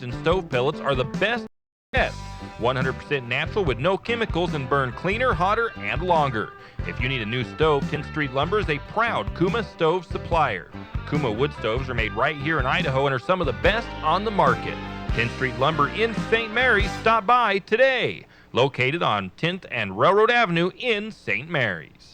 wods and stove pellets are the best. 100% natural with no chemicals and burn cleaner, hotter, and longer. If you need a new stove, 10th Street Lumber is a proud Kuma stove supplier. Kuma wood stoves are made right here in Idaho and are some of the best on the market. 10th Street Lumber in St. Mary's. Stop by today. Located on 10th and Railroad Avenue in St. Mary's.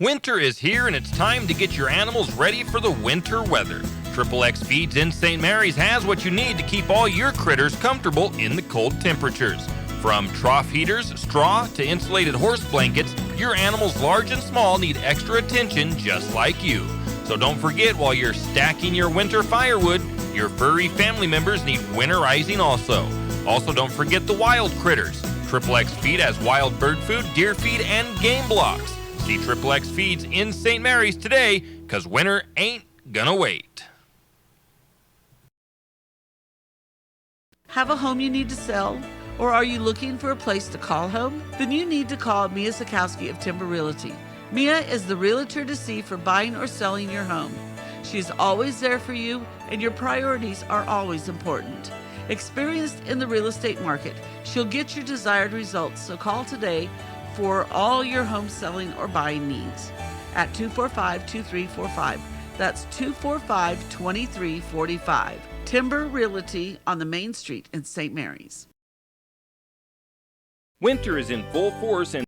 Winter is here and it's time to get your animals ready for the winter weather. Triple X Feeds in St. Mary's has what you need to keep all your critters comfortable in the cold temperatures. From trough heaters, straw, to insulated horse blankets, your animals large and small need extra attention just like you. So don't forget, while you're stacking your winter firewood, your furry family members need winterizing also. Also, don't forget the wild critters. Triple X Feed has wild bird food, deer feed, and game blocks. See Triple X Feeds in St. Mary's today, because winter ain't gonna wait. Have a home you need to sell? Or are you looking for a place to call home? Then you need to call Mia Sikowski of Timber Realty. Mia is the realtor to see for buying or selling your home. She's always there for you, and your priorities are always important. Experienced in the real estate market, she'll get your desired results, so call today for all your home selling or buying needs at 245-2345. That's 245-2345. Timber Realty on the Main Street in St. Mary's. Winter is in full force and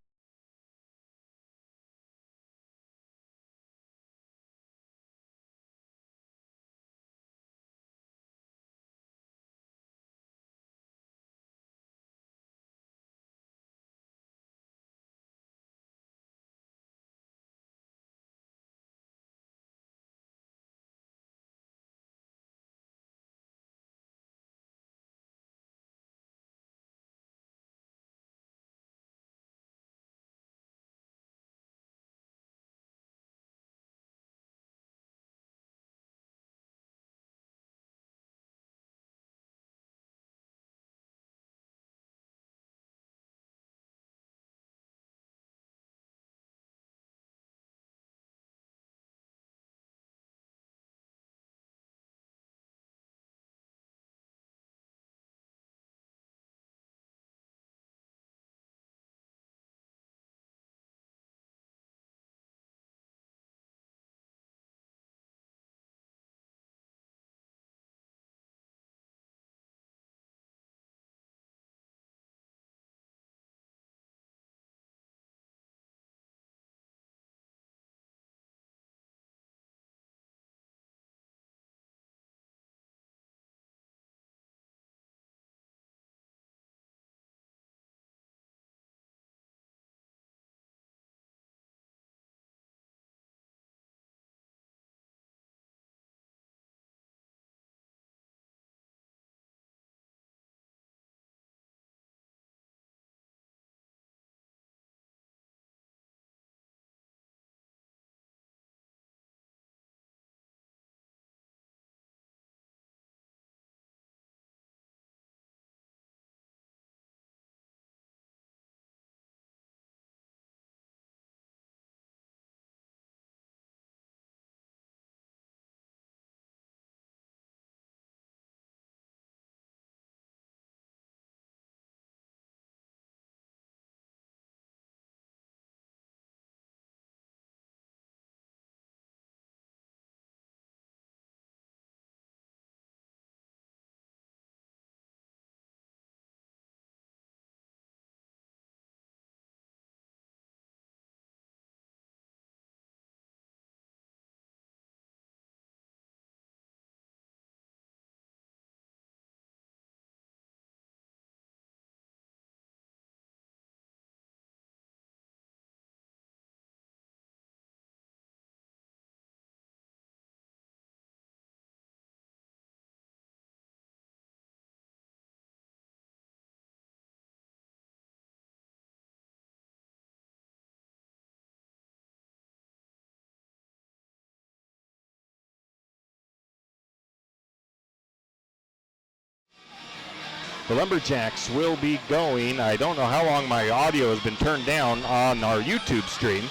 The Lumberjacks will be going. I don't know how long my audio has been turned down on our YouTube stream.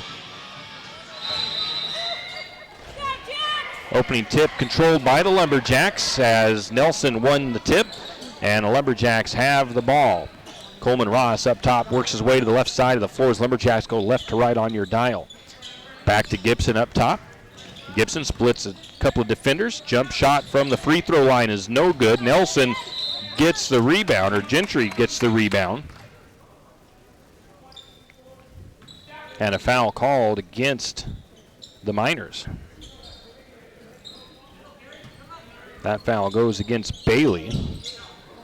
Opening tip controlled by the Lumberjacks as Nelson won the tip, and the Lumberjacks have the ball. Coleman Ross up top works his way to the left side of the floor as Lumberjacks go left to right on your dial. Back to Gibson up top. Gibson splits a couple of defenders. Jump shot from the free throw line is no good. Nelson gets the rebound, or Gentry gets the rebound. And a foul called against the Miners. That foul goes against Bailey.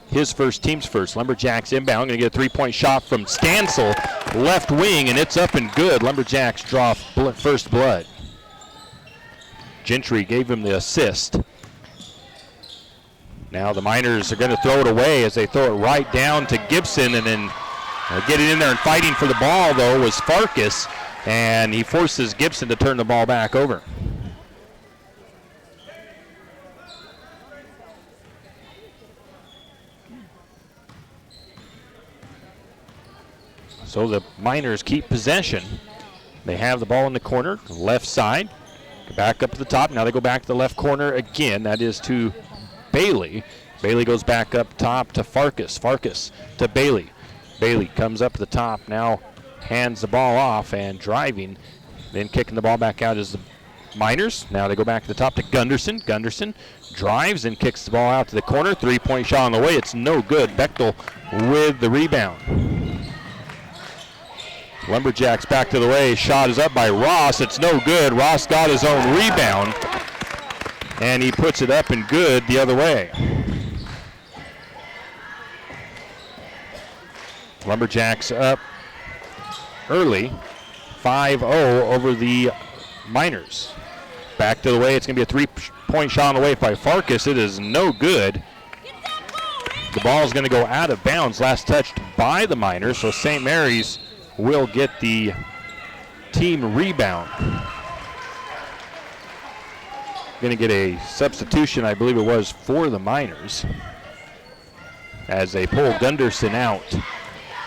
His first, team's first. Lumberjacks inbound. Going to get a three-point shot from Stansel, left wing, and it's up and good. Lumberjacks draw first blood. Gentry gave him the assist. Now the Miners are going to throw it away as they throw it right down to Gibson, and then getting in there and fighting for the ball, though, was Farkas, and he forces Gibson to turn the ball back over. So the Miners keep possession. They have the ball in the corner, left side. Back up to the top. Now they go back to the left corner again. That is to Bailey. Bailey goes back up top to Farkas. Farkas to Bailey. Bailey comes up to the top. Now hands the ball off and driving. Then kicking the ball back out is the Miners. Now they go back to the top to Gunderson. Gunderson drives and kicks the ball out to the corner. Three-point shot on the way. It's no good. Bechtel with the rebound. Lumberjacks back to the way. Shot is up by Ross. It's no good. Ross got his own rebound, and he puts it up and good the other way. Lumberjacks up early, 5-0 over the Miners. Back to the way. It's going to be a three-point shot on the way by Farkas. It is no good. The ball is going to go out of bounds. Last touched by the Miners, so St. Mary's will get the team rebound. Going to get a substitution, I believe it was, for the Miners as they pull Gunderson out.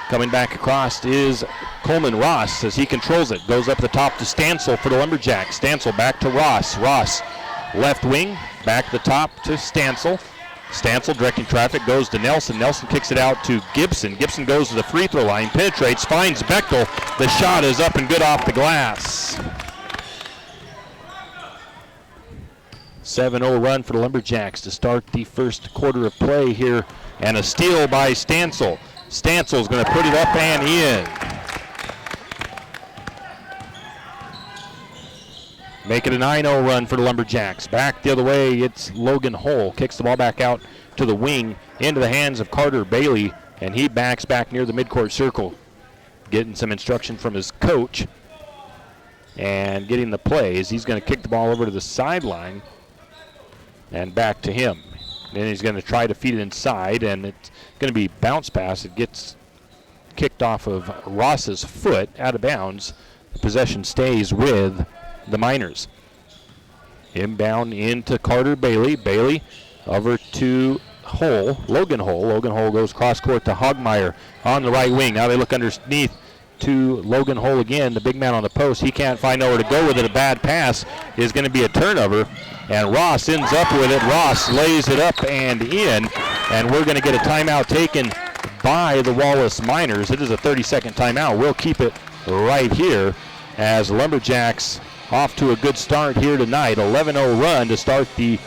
Coming back across is Coleman Ross as he controls it. Goes up the top to Stansel for the Lumberjacks. Stansel back to Ross. Ross left wing, back to the top to Stansel. Stansel directing traffic, goes to Nelson. Nelson kicks it out to Gibson. Gibson goes to the free throw line, penetrates, finds Bechtel. The shot is up and good off the glass. 7-0 run for the Lumberjacks to start the first quarter of play here. And a steal by Stansel. Stansel's going to put it up and in. Make it a 9-0 run for the Lumberjacks. Back the other way, it's Logan Hull. Kicks the ball back out to the wing, into the hands of Carter Bailey, and he backs back near the midcourt circle. Getting some instruction from his coach and getting the play as he's going to kick the ball over to the sideline and back to him. Then he's going to try to feed it inside, and it's going to be bounce pass. It gets kicked off of Ross's foot, out of bounds. The possession stays with the Miners. Inbound into Carter Bailey. Bailey over to Hull, Logan Hull. Logan Hull goes cross court to Hogmeyer on the right wing. Now they look underneath to Logan Hull again, the big man on the post. He can't find nowhere to go with it. A bad pass is going to be a turnover, and Ross ends up with it. Ross lays it up and in, and we're going to get a timeout taken by the Wallace Miners. It is a 30-second timeout. We'll keep it right here as Lumberjacks off to a good start here tonight. 11-0 run to start the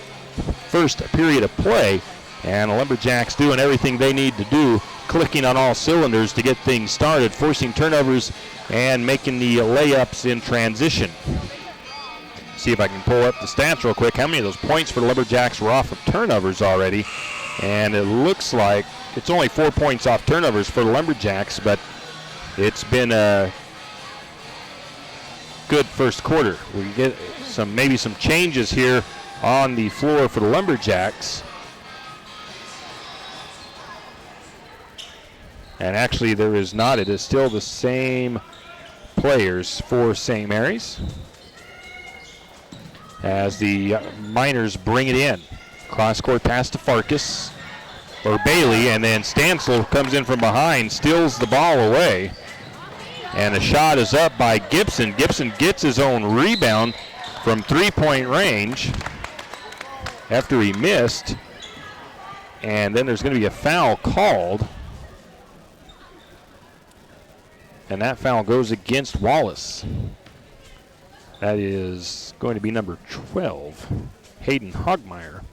first period of play, and the Lumberjacks doing everything they need to do, clicking on all cylinders to get things started, forcing turnovers and making the layups in transition. See if I can pull up the stats real quick. How many of those points for the Lumberjacks were off of turnovers already? And it looks like it's only 4 points off turnovers for the Lumberjacks, but it's been a good first quarter. We get maybe some changes here on the floor for the Lumberjacks. And actually there is not. It is still the same players for St. Mary's as the Miners bring it in. Cross court pass to Farkas. or Bailey, and then Stansel comes in from behind, steals the ball away. And a shot is up by Gibson. Gibson gets his own rebound from three-point range after he missed. And then there's going to be a foul called. And that foul goes against Wallace. That is going to be number 12, Hayden Hogmeyer.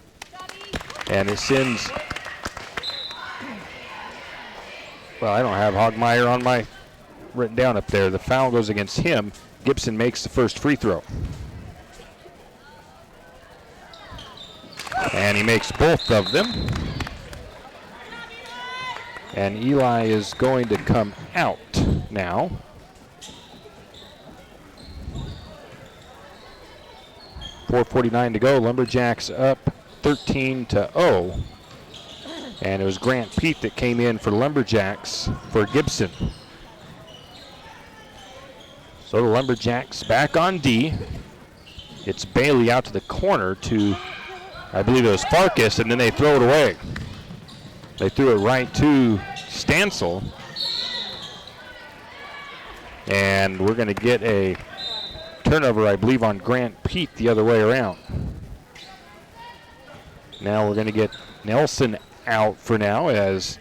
And it sends, well, I don't have Hogmeyer on my written down up there. The foul goes against him. Gibson makes the first free throw. And he makes both of them. And Eli is going to come out now. .449 to go. Lumberjacks up 13-0. And it was Grant Pete that came in for Lumberjacks for Gibson. So the Lumberjacks back on D. It's Bailey out to the corner to, I believe it was Farkas, and then they throw it away. They threw it right to Stansel. And we're going to get a turnover, I believe, on Grant Pete the other way around. Now we're going to get Nelson out for now as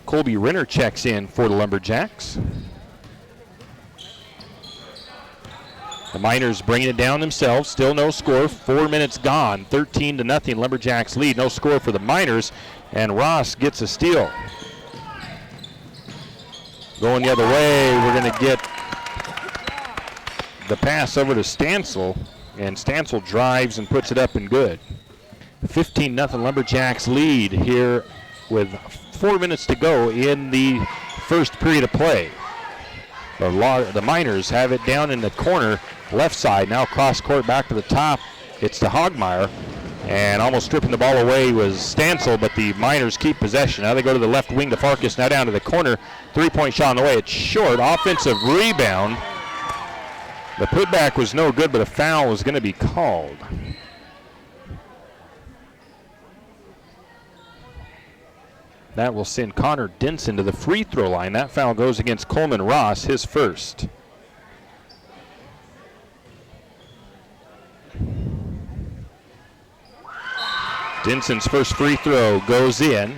Colby Renner checks in for the Lumberjacks. The Miners bringing it down themselves. Still no score. 4 minutes gone. 13-0. Lumberjacks lead. No score for the Miners. And Ross gets a steal. Going the other way, we're going to get the pass over to Stansel. And Stansel drives and puts it up and good. 15-0 Lumberjacks lead here with 4 minutes to go in the first period of play. The Miners have it down in the corner, left side. Now cross court back to the top. It's to Hogmeyer. And almost stripping the ball away was Stansel, but the Miners keep possession. Now they go to the left wing to Farkas, now down to the corner. Three-point shot on the way. It's short. Offensive rebound. The putback was no good, but a foul was going to be called. That will send Connor Denson to the free throw line. That foul goes against Coleman Ross, his first. Denson's first free throw goes in.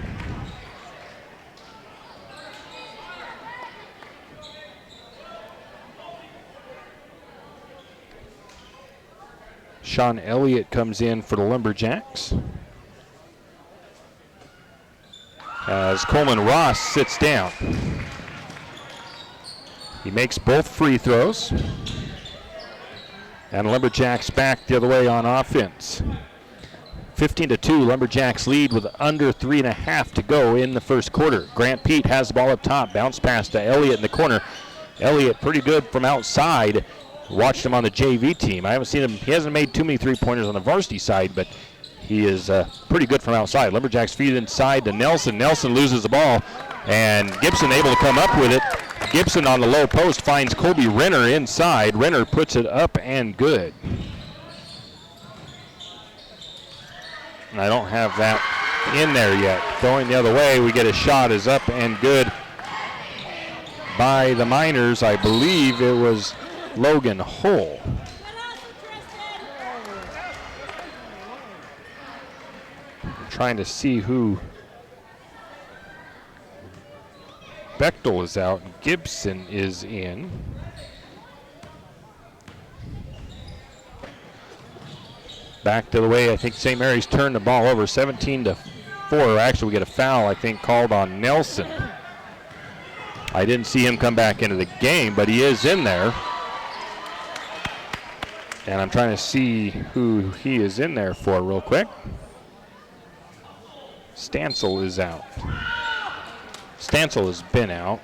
Sean Elliott comes in for the Lumberjacks. As Coleman Ross sits down. He makes both free throws. And Lumberjacks back the other way on offense. 15-2, Lumberjacks lead with under 3.5 to go in the first quarter. Grant Pete has the ball up top, bounce pass to Elliott in the corner. Elliott pretty good from outside. Watched him on the JV team. I haven't seen him, he hasn't made too many three-pointers on the varsity side, but he is pretty good from outside. Lumberjacks feed it inside to Nelson. Nelson loses the ball, and Gibson able to come up with it. Gibson on the low post finds Colby Renner inside. Renner puts it up and good. And I don't have that in there yet. Going the other way, we get a shot is up and good by the Miners. I believe it was Logan Hull. I'm trying to see who. Bechtel is out. Gibson is in. Back to the way, I think St. Mary's turned the ball over 17-4. Actually, we get a foul, I think, called on Nelson. I didn't see him come back into the game, but he is in there. And I'm trying to see who he is in there for real quick. Stansel is out. Stansel has been out.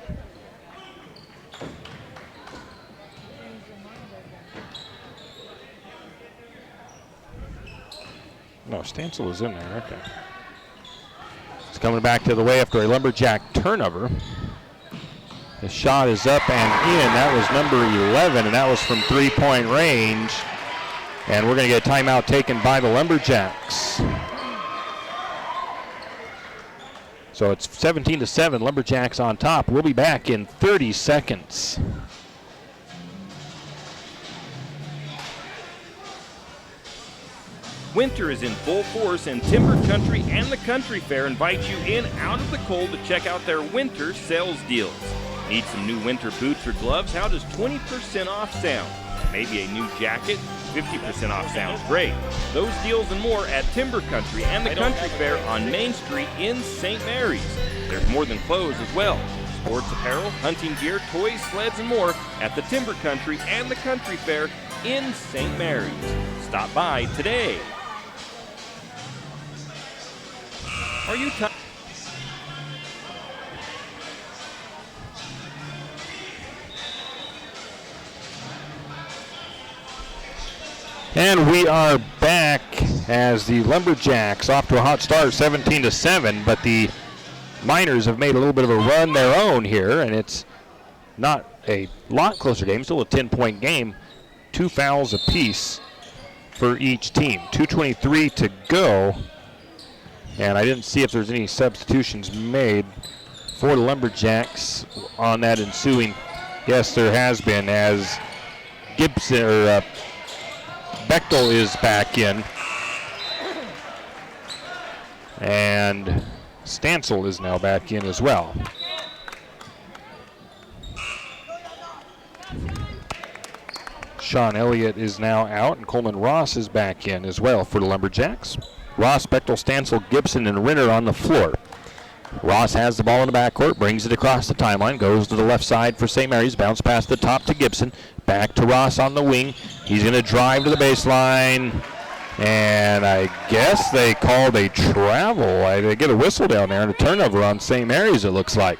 No, Stansel is in there, okay. It's coming back the other way after a Lumberjack turnover. The shot is up and in. That was number 11, and that was from three-point range. And we're going to get a timeout taken by the Lumberjacks. So it's 17-7, Lumberjacks on top. We'll be back in 30 seconds. Winter is in full force, and Timber Country and the Country Fair invite you in out of the cold to check out their winter sales deals. Need some new winter boots or gloves? How does 20% off sound? Maybe a new jacket? 50% off sounds great. Those deals and more at Timber Country and the Country Fair on Main Street in St. Mary's. There's more than clothes as well. Sports apparel, hunting gear, toys, sleds, and more at the Timber Country and the Country Fair in St. Mary's. Stop by today. Are you tired? And we are back as the Lumberjacks off to a hot start, 17-7, but the Miners have made a little bit of a run their own here, and it's not a lot closer game, still a 10-point game. 2 fouls apiece for each team. 2:23 to go. And I didn't see if there's any substitutions made for the Lumberjacks on that ensuing. Yes, there has been, as Bechtel is back in. And Stansel is now back in as well. Sean Elliott is now out, and Coleman Ross is back in as well for the Lumberjacks. Ross, Bechtel, Stansel, Gibson, and Renner on the floor. Ross has the ball in the backcourt, brings it across the timeline, goes to the left side for St. Mary's, bounce past the top to Gibson, back to Ross on the wing. He's going to drive to the baseline, and I guess they called a travel. They get a whistle down there and a turnover on St. Mary's, it looks like.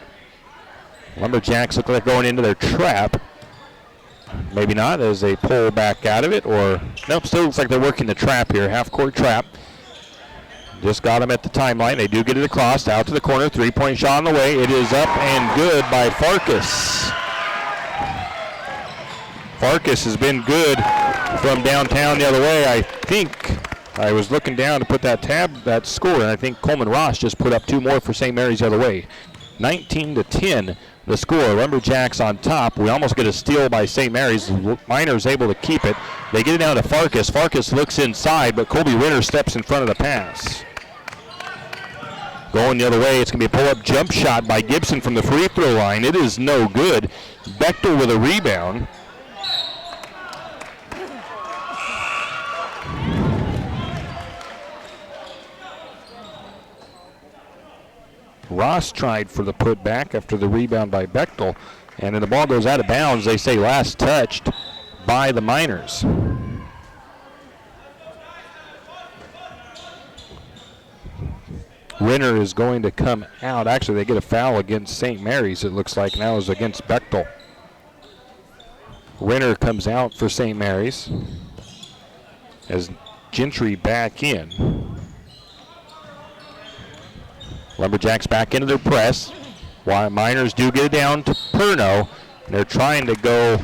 Lumberjacks look like going into their trap. Maybe not, as they pull back out of it, or nope, still looks like they're working the trap here, half-court trap. Just got him at the timeline. They do get it across, out to the corner. 3-point shot on the way. It is up and good by Farkas. Farkas has been good from downtown the other way. I think I was looking down to put that score, and I think Coleman Ross just put up 2 more for St. Mary's the other way. 19-10 the score. Lumberjacks on top. We almost get a steal by St. Mary's. Miners able to keep it. They get it down to Farkas. Farkas looks inside, but Colby Renner steps in front of the pass. Going the other way, it's going to be a pull-up jump shot by Gibson from the free throw line. It is no good. Bechtel with a rebound. Ross tried for the putback after the rebound by Bechtel, and then the ball goes out of bounds. They say last touched by the Miners. Renner is going to come out. Actually, they get a foul against St. Mary's, it looks like. Now is against Bechtel. Renner comes out for St. Mary's as Gentry back in. Lumberjacks back into their press. While Miners do get it down to Perno. They're trying to go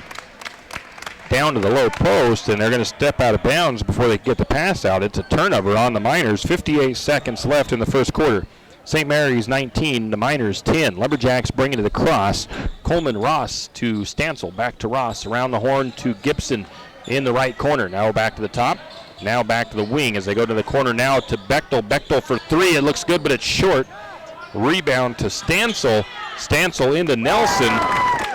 down to the low post, and they're going to step out of bounds before they get the pass out. It's a turnover on the Miners. 58 seconds left in the first quarter. St. Mary's 19, the Miners 10. Lumberjacks bringing it across. Coleman Ross to Stansel. Back to Ross. Around the horn to Gibson in the right corner. Now back to the top. Now back to the wing as they go to the corner now to Bechtel. Bechtel for 3. It looks good, but it's short. Rebound to Stansel. Stansel into Nelson,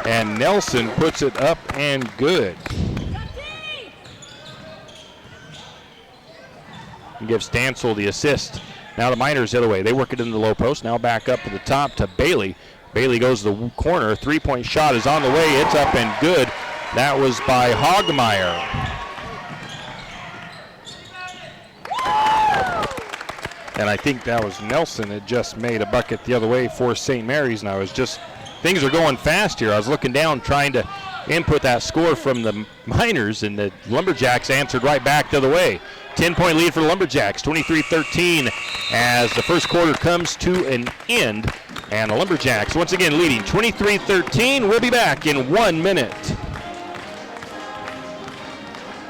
and Nelson puts it up and good. And gives Stansel the assist. Now the Miners the other way. They work it in the low post. Now back up to the top to Bailey. Bailey goes to the corner. 3-point shot is on the way. It's up and good. That was by Hogmeyer. And I think that was Nelson that just made a bucket the other way for St. Mary's. And I was just, things are going fast here. I was looking down trying to input that score from the Miners, and the Lumberjacks answered right back the other way. 10-point lead for the Lumberjacks, 23-13 as the first quarter comes to an end. And the Lumberjacks once again leading 23-13. We'll be back in 1 minute.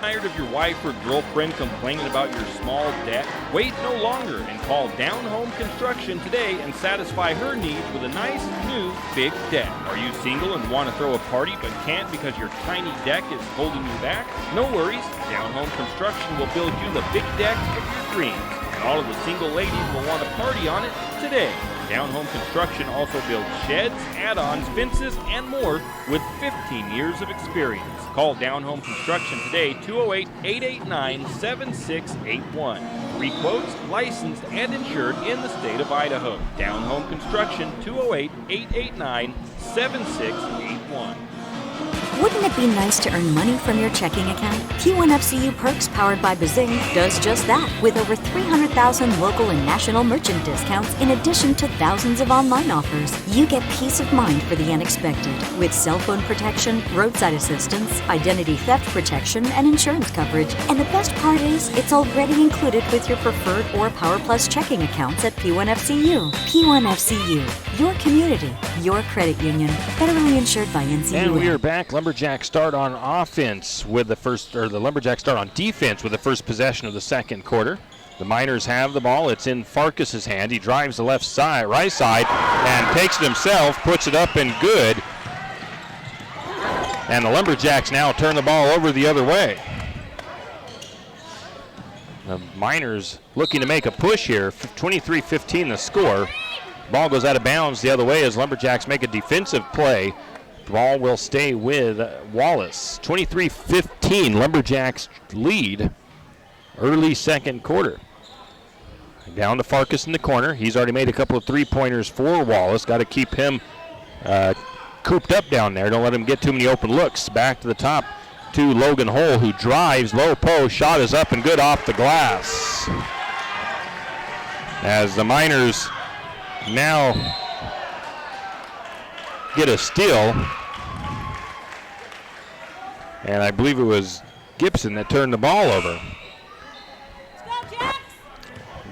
Tired of your wife or girlfriend complaining about your small deck? Wait no longer and call Down Home Construction today and satisfy her needs with a nice, new, big deck. Are you single and want to throw a party but can't because your tiny deck is holding you back? No worries, Down Home Construction will build you the big deck of your dreams. And all of the single ladies will want to party on it today. Down Home Construction also builds sheds, add-ons, fences, and more with 15 years of experience. Call Down Home Construction today, 208-889-7681. Free quotes, licensed and insured in the state of Idaho. Down Home Construction, 208-889-7681. Wouldn't it be nice to earn money from your checking account? P1FCU Perks powered by Bazing does just that, with over 300,000 local and national merchant discounts in addition to thousands of online offers. You get peace of mind for the unexpected with cell phone protection, roadside assistance, identity theft protection, and insurance coverage. And the best part is, it's already included with your preferred or Power Plus checking accounts at P1FCU. P1FCU, your community, your credit union, federally insured by NCUA. And we are back. Lumberjacks start on offense with the Lumberjacks start on defense with the first possession of the second quarter. The Miners have the ball. It's in Farkas's hand. He drives the right side, and takes it himself, puts it up and good. And the Lumberjacks now turn the ball over the other way. The Miners looking to make a push here. 23-15 the score. Ball goes out of bounds the other way as Lumberjacks make a defensive play. The ball will stay with Wallace. 23-15, Lumberjacks lead early second quarter. Down to Farkas in the corner. He's already made a couple of three-pointers for Wallace. Got to keep him cooped up down there. Don't let him get too many open looks. Back to the top to Logan Hole, who drives low post. Shot is up and good off the glass. As the Miners now get a steal, and I believe it was Gibson that turned the ball over.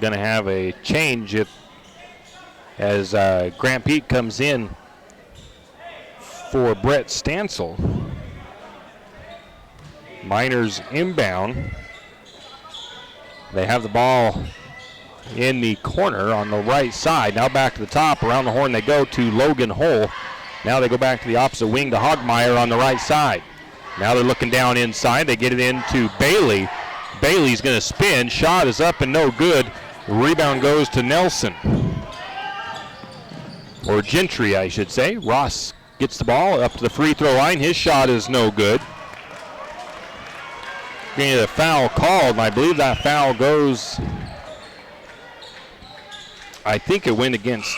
Going to have a change as Grant Pete comes in for Brett Stansel. Miners inbound. They have the ball in the corner on the right side. Now back to the top. Around the horn they go to Logan Hole. Now they go back to the opposite wing to Hogmeyer on the right side. Now they're looking down inside. They get it into Bailey. Bailey's going to spin. Shot is up and no good. Rebound goes to Nelson. Or Gentry, I should say. Ross gets the ball up to the free throw line. His shot is no good. Going to get a foul called, and I believe that foul goes, I think it went against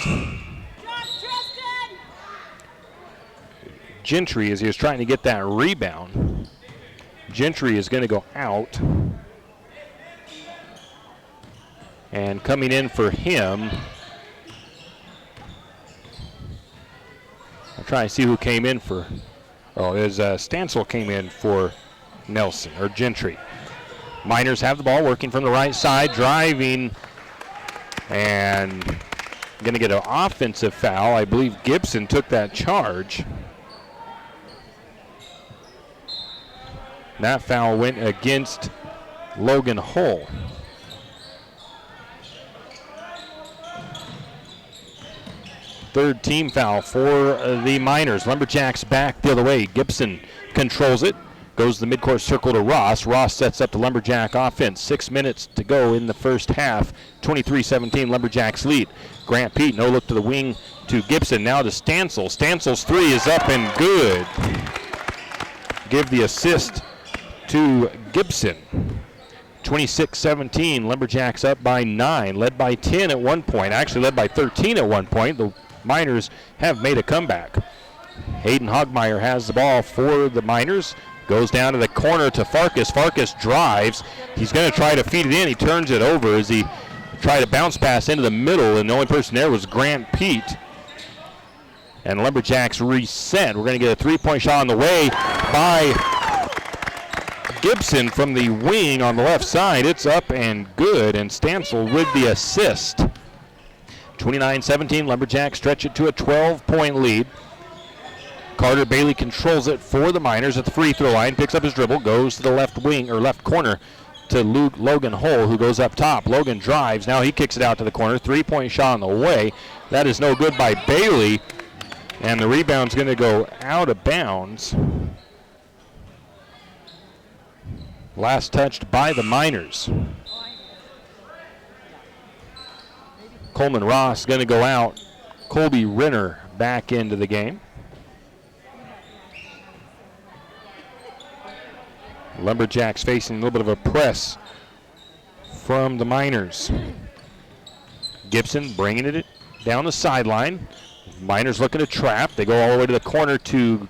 Gentry as he was trying to get that rebound. Gentry is going to go out. And coming in for him, I'm trying to see who came in for, it was Stansel came in for Nelson, or Gentry. Miners have the ball working from the right side, driving, and going to get an offensive foul. I believe Gibson took that charge. That foul went against Logan Hole. Third team foul for the Miners. Lumberjacks back the other way. Gibson controls it. Goes the midcourt circle to Ross. Ross sets up the Lumberjack offense. 6 minutes to go in the first half. 23-17 Lumberjacks lead. Grant Pete, no look to the wing to Gibson. Now to Stansel. Stansel's three is up and good. Give the assist to Gibson. 26-17, Lumberjacks up by 9, led by 10 at one point, actually led by 13 at one point. The Miners have made a comeback. Hayden Hogmeyer has the ball for the Miners. Goes down to the corner to Farkas. Farkas drives. He's going to try to feed it in. He turns it over as he tried to bounce pass into the middle, and the only person there was Grant Pete. And Lumberjacks reset. We're going to get a three-point shot on the way by Gibson from the wing on the left side. It's up and good, and Stansel with the assist. 29-17, Lumberjacks stretch it to a 12-point lead. Carter Bailey controls it for the Miners at the free throw line, picks up his dribble, goes to the left wing or left corner to Logan Hull, who goes up top. Logan drives, now he kicks it out to the corner. 3-point shot on the way. That is no good by Bailey, and the rebound's going to go out of bounds. Last touched by the Miners. Coleman Ross going to go out. Colby Renner back into the game. Lumberjacks facing a little bit of a press from the Miners. Gibson bringing it down the sideline. Miners looking to trap. They go all the way to the corner to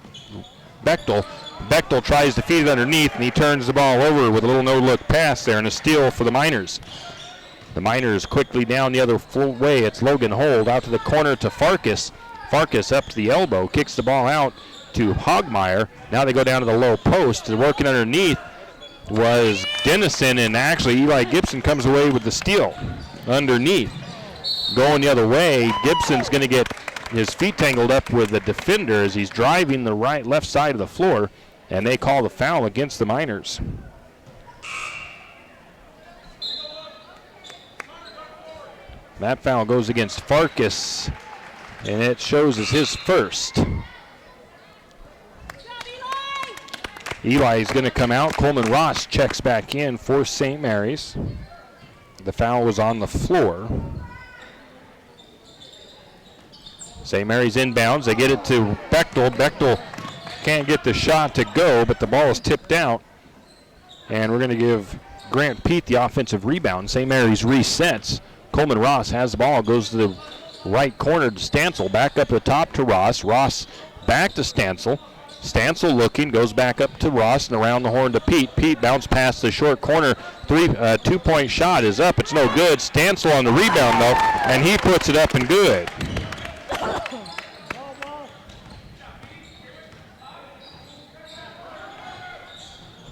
Bechtel. Bechtel tries to feed it underneath, and he turns the ball over with a little no-look pass there, and a steal for the Miners. The Miners quickly down the other way. It's Logan Hold out to the corner to Farkas. Farkas up to the elbow, kicks the ball out to Hogmeyer. Now they go down to the low post. Working underneath was Dennison, and actually Eli Gibson comes away with the steal underneath. Going the other way, Gibson's going to get his feet tangled up with the defender as he's driving the left side of the floor, and they call the foul against the Miners. That foul goes against Farkas, and it shows as his first. Eli is going to come out. Coleman Ross checks back in for St. Mary's. The foul was on the floor. St. Mary's inbounds. They get it to Bechtel. Bechtel can't get the shot to go, but the ball is tipped out. And we're going to give Grant Pete the offensive rebound. St. Mary's resets. Coleman Ross has the ball, goes to the right corner to Stancil. Back up the top to Ross. Ross back to Stancil. Stancil looking, goes back up to Ross and around the horn to Pete. Pete bounced past the short corner. 2-point shot is up. It's no good. Stancil on the rebound, though, and he puts it up and good.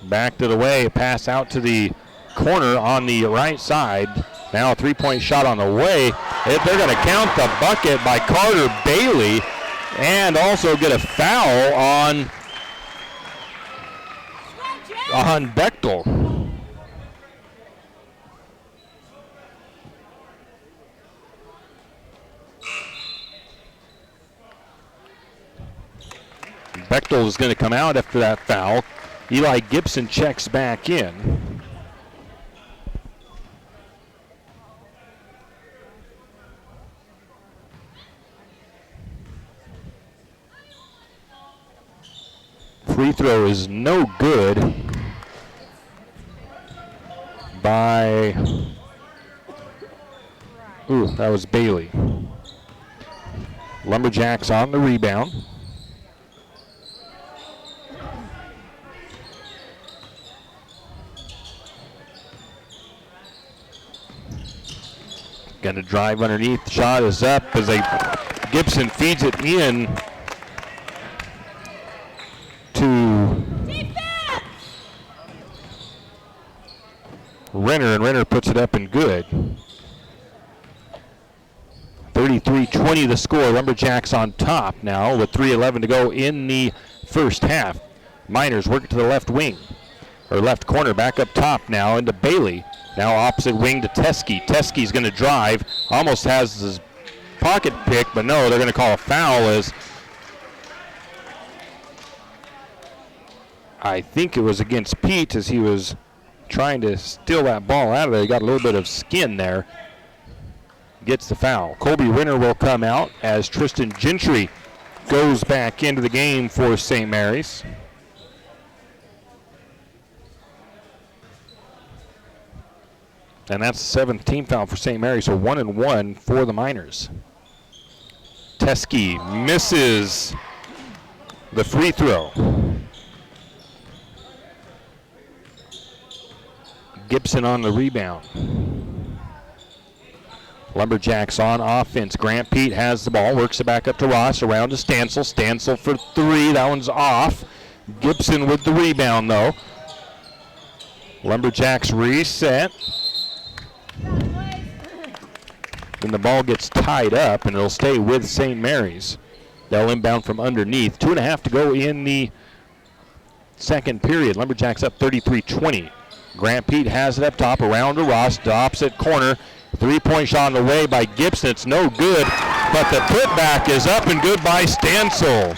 Back to the way, pass out to the corner on the right side. Now a 3-point shot on the way. They're going to count the bucket by Carter Bailey and also get a foul on Bechtel. Bechtel is going to come out after that foul. Eli Gibson checks back in. Free throw is no good by, that was Bailey. Lumberjacks on the rebound. Going to drive underneath. The shot is up as Gibson feeds it in to Renner, and Renner puts it up and good. 33-20 the score. Lumberjacks on top now with 3:11 to go in the first half. Miners work to the left wing, or left corner, back up top now into Bailey. Now opposite wing to Teskey. Teskey's going to drive, almost has his pocket pick, but no, they're going to call a foul as I think it was against Pete as he was trying to steal that ball out of there. He got a little bit of skin there. Gets the foul. Colby Renner will come out as Tristan Gentry goes back into the game for St. Mary's. And that's the seventh team foul for St. Mary's, so 1-1 for the Miners. Teskey misses the free throw. Gibson on the rebound. Lumberjacks on offense. Grant Pete has the ball, works it back up to Ross, around to Stancil. Stancil for three, that one's off. Gibson with the rebound though. Lumberjacks reset. Then the ball gets tied up and it'll stay with St. Mary's. They'll inbound from underneath. 2.5 to go in the second period. Lumberjacks up 33-20. Grant Pete has it up top, around to Ross, the opposite corner. 3-point shot on the way by Gibson. It's no good, but the putback is up and good by Stansel.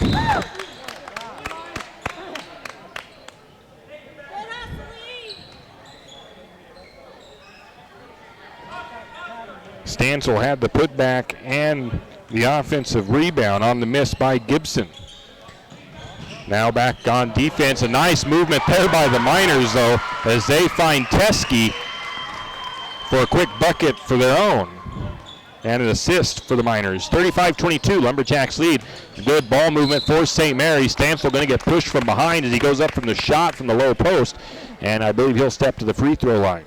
Stansel had the putback and the offensive rebound on the miss by Gibson. Now back on defense. A nice movement there by the Miners, though, as they find Teskey for a quick bucket for their own. And an assist for the Miners. 35-22, Lumberjacks lead. Good ball movement for St. Mary's. Stansel going to get pushed from behind as he goes up from the shot from the low post. And I believe he'll step to the free throw line.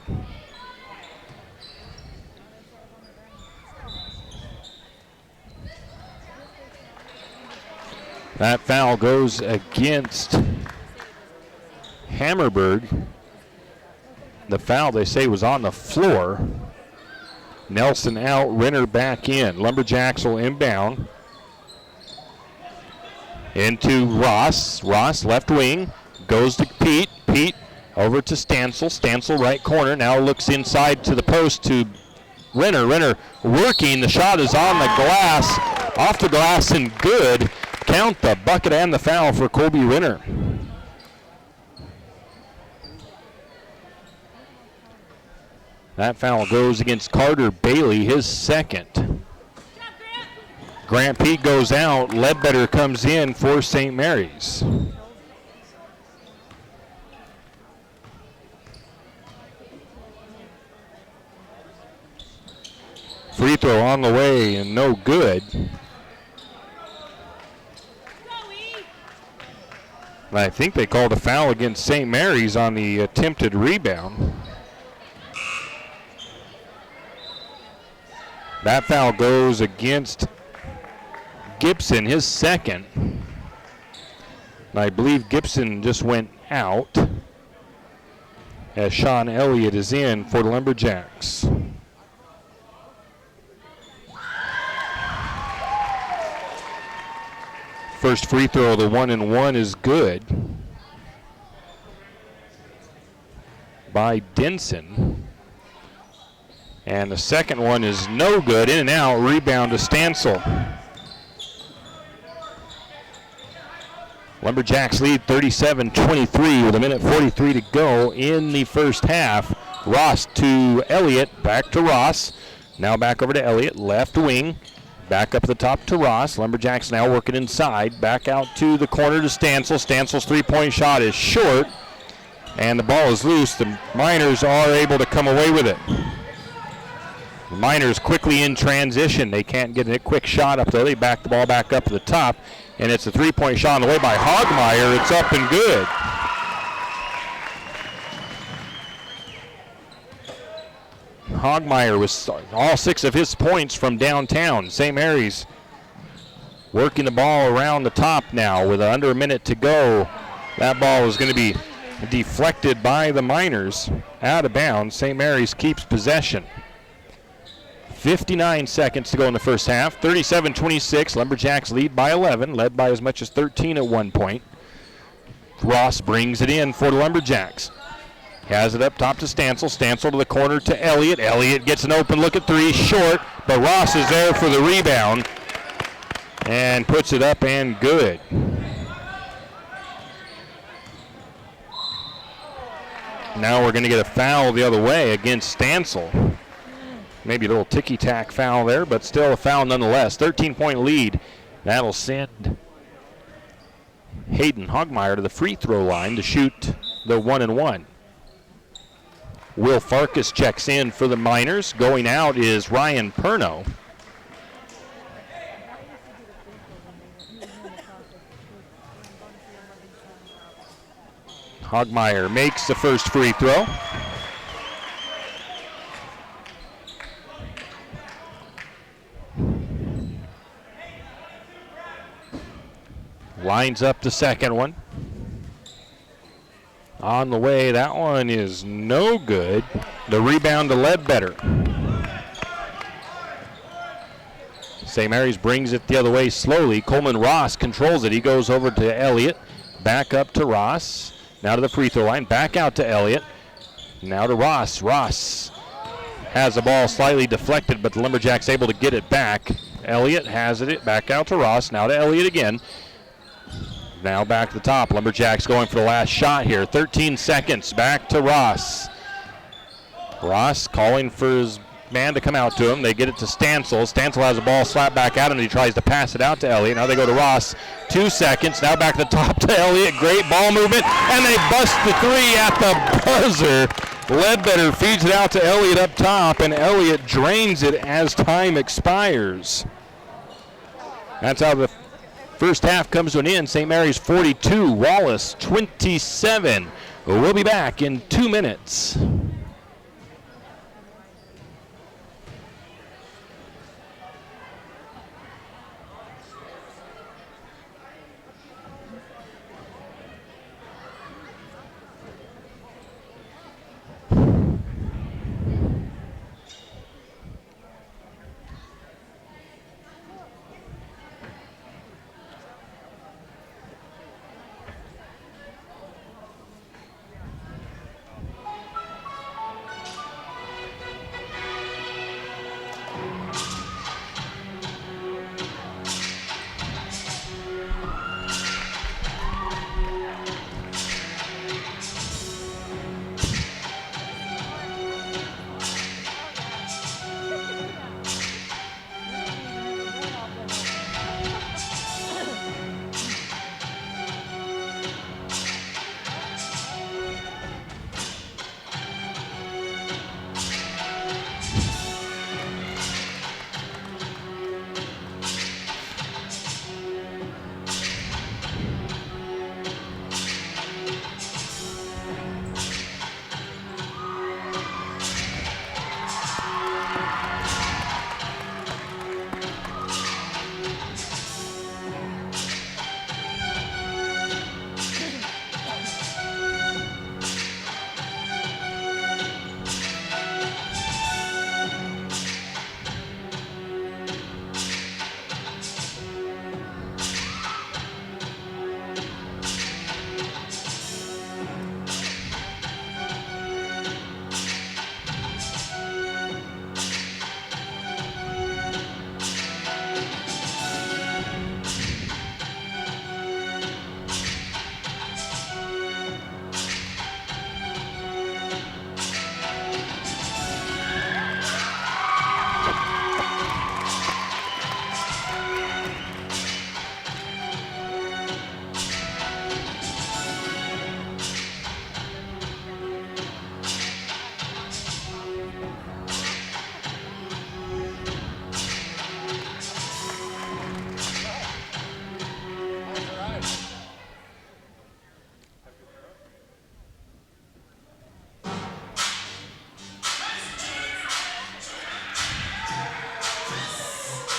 That foul goes against Hammerberg. The foul, they say, was on the floor. Nelson out, Renner back in. Lumberjacks will inbound. Into Ross. Ross, left wing, goes to Pete. Pete over to Stansel. Stansel, right corner, now looks inside to the post to Renner. Renner working. The shot is on the glass. Off the glass and good. Count the bucket and the foul for Colby Renner. That foul goes against Carter Bailey, his second. Grant Pete goes out. Ledbetter comes in for St. Mary's. Free throw on the way and no good. I think they called a foul against St. Mary's on the attempted rebound. That foul goes against Gibson, his second. And I believe Gibson just went out as Sean Elliott is in for the Lumberjacks. First free throw of the 1-and-1 is good by Denson. And the second one is no good. In and out, rebound to Stansel. Lumberjacks lead 37-23 with 1:43 to go in the first half. Ross to Elliott, back to Ross. Now back over to Elliott, left wing. Back up the top to Ross. Lumberjacks now working inside. Back out to the corner to Stansel. Stansel's three-point shot is short, and the ball is loose. The Miners are able to come away with it. The Miners quickly in transition. They can't get a quick shot up though. They back the ball back up to the top, and it's a three-point shot on the way by Hogmeyer. It's up and good. Hogmeyer with all 6 of his points from downtown. St. Mary's working the ball around the top now with under a minute to go. That ball is going to be deflected by the Miners out of bounds. St. Mary's keeps possession. 59 seconds to go in the first half. 37-26. Lumberjacks lead by 11, led by as much as 13 at one point. Ross brings it in for the Lumberjacks. Has it up top to Stansel. Stansel to the corner to Elliott. Elliott gets an open look at three, short, but Ross is there for the rebound and puts it up and good. Now we're going to get a foul the other way against Stansel. Maybe a little ticky-tack foul there, but still a foul nonetheless. 13-point lead. That'll send Hayden Hogmeyer to the free throw line to shoot the 1-and-1. Will Farkas checks in for the Miners. Going out is Ryan Perno. Hogmeyer makes the first free throw. Lines up the second one. On the way, that one is no good. The rebound to Ledbetter. St. Mary's brings it the other way slowly. Coleman Ross controls it. He goes over to Elliott, back up to Ross. Now to the free throw line, back out to Elliott. Now to Ross. Ross has the ball slightly deflected, but the Lumberjacks able to get it back. Elliott has it back out to Ross. Now to Elliott again. Now back to the top. Lumberjacks going for the last shot here. 13 seconds. Back to Ross. Ross calling for his man to come out to him. They get it to Stansel. Stansel has the ball slapped back at him, and he tries to pass it out to Elliott. Now they go to Ross. 2 seconds. Now back to the top to Elliott. Great ball movement, and they bust the three at the buzzer. Ledbetter feeds it out to Elliott up top, and Elliott drains it as time expires. That's how the first half comes to an end. St. Mary's 42, Wallace 27. We'll be back in 2 minutes.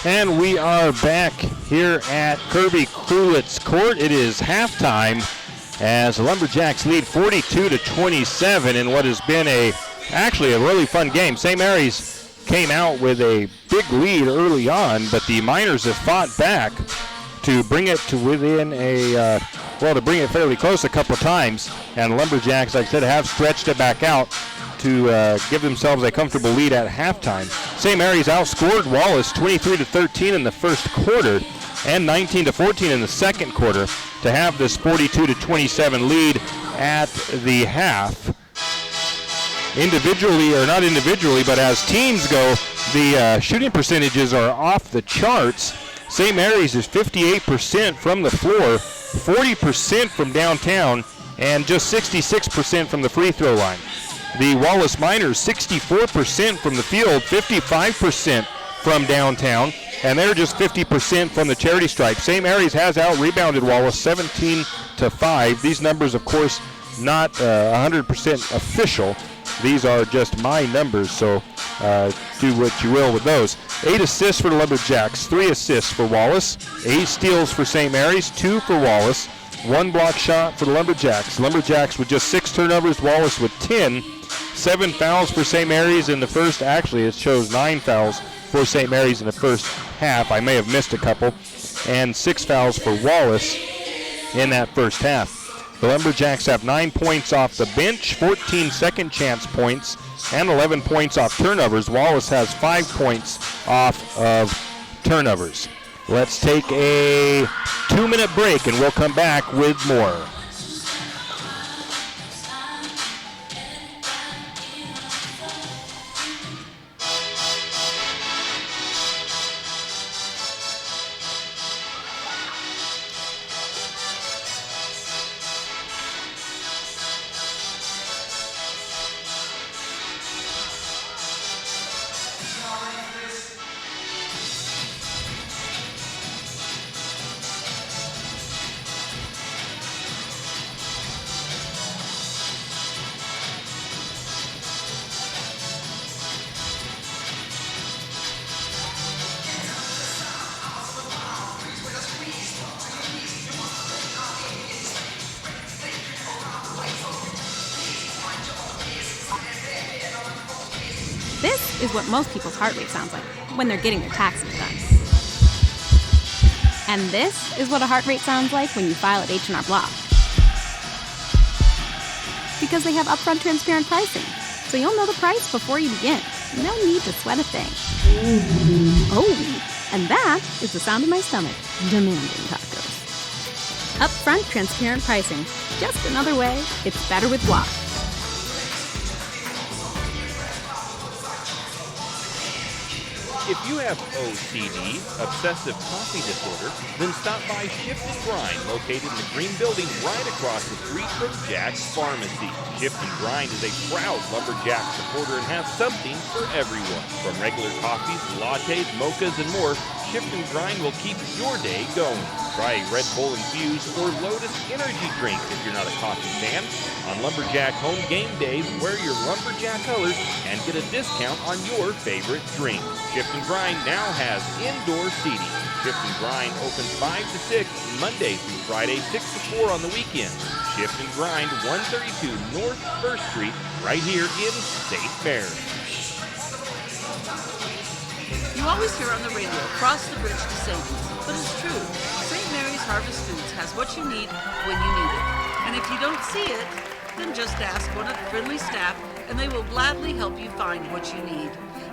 And we are back here at Kirby Krulitz Court. It is halftime as the Lumberjacks lead 42-27 in what has been actually a really fun game. St. Mary's came out with a big lead early on, but the Miners have fought back to bring it to within to bring it fairly close a couple of times. And Lumberjacks, like I said, have stretched it back out to give themselves a comfortable lead at halftime. St. Mary's outscored Wallace 23-13 in the first quarter and 19-14 in the second quarter to have this 42-27 lead at the half. Individually, or not individually, but as teams go, the shooting percentages are off the charts. St. Mary's is 58% from the floor, 40% from downtown, and just 66% from the free throw line. The Wallace Miners, 64% from the field, 55% from downtown, and they're just 50% from the charity stripe. St. Mary's has out-rebounded Wallace 17-5. These numbers, of course, not 100% official. These are just my numbers, so do what you will with those. 8 assists for the Lumberjacks, 3 assists for Wallace, 8 steals for St. Mary's, 2 for Wallace, 1 block shot for the Lumberjacks. Lumberjacks with just 6 turnovers, Wallace with 10. 7 fouls for St. Mary's in the first. Actually, it shows 9 fouls for St. Mary's in the first half. I may have missed a couple. And 6 fouls for Wallace in that first half. The Lumberjacks have 9 points off the bench, 14 second chance points, and 11 points off turnovers. Wallace has 5 points off of turnovers. Let's take a 2-minute break, and we'll come back with more. This is what most people's heart rate sounds like when they're getting their taxes done. And this is what a heart rate sounds like when you file at H&R Block. Because they have upfront transparent pricing, so you'll know the price before you begin. No need to sweat a thing. Oh, and that is the sound of my stomach demanding tacos. Upfront transparent pricing. Just another way it's better with Block. If you have OCD, obsessive coffee disorder, then stop by Shift and Grind, located in the green building right across the street from Jack's Pharmacy. Shift and Grind is a proud Lumberjack supporter and has something for everyone. From regular coffees, lattes, mochas, and more, Shift and Grind will keep your day going. Try a Red Bull infused or Lotus energy drink if you're not a coffee fan. On Lumberjack home game days, wear your Lumberjack colors and get a discount on your favorite drink. Shift and Grind now has indoor seating. Shift and Grind opens 5 to 6 Monday through Friday, 6 to 4 on the weekends. Shift and Grind, 132 North 1st Street, right here in St. Mary's. You always hear on the radio, cross the bridge to savings, but it's true. St. Mary's Harvest Foods has what you need when you need it. And if you don't see it, then just ask one of the friendly staff and they will gladly help you find what you need.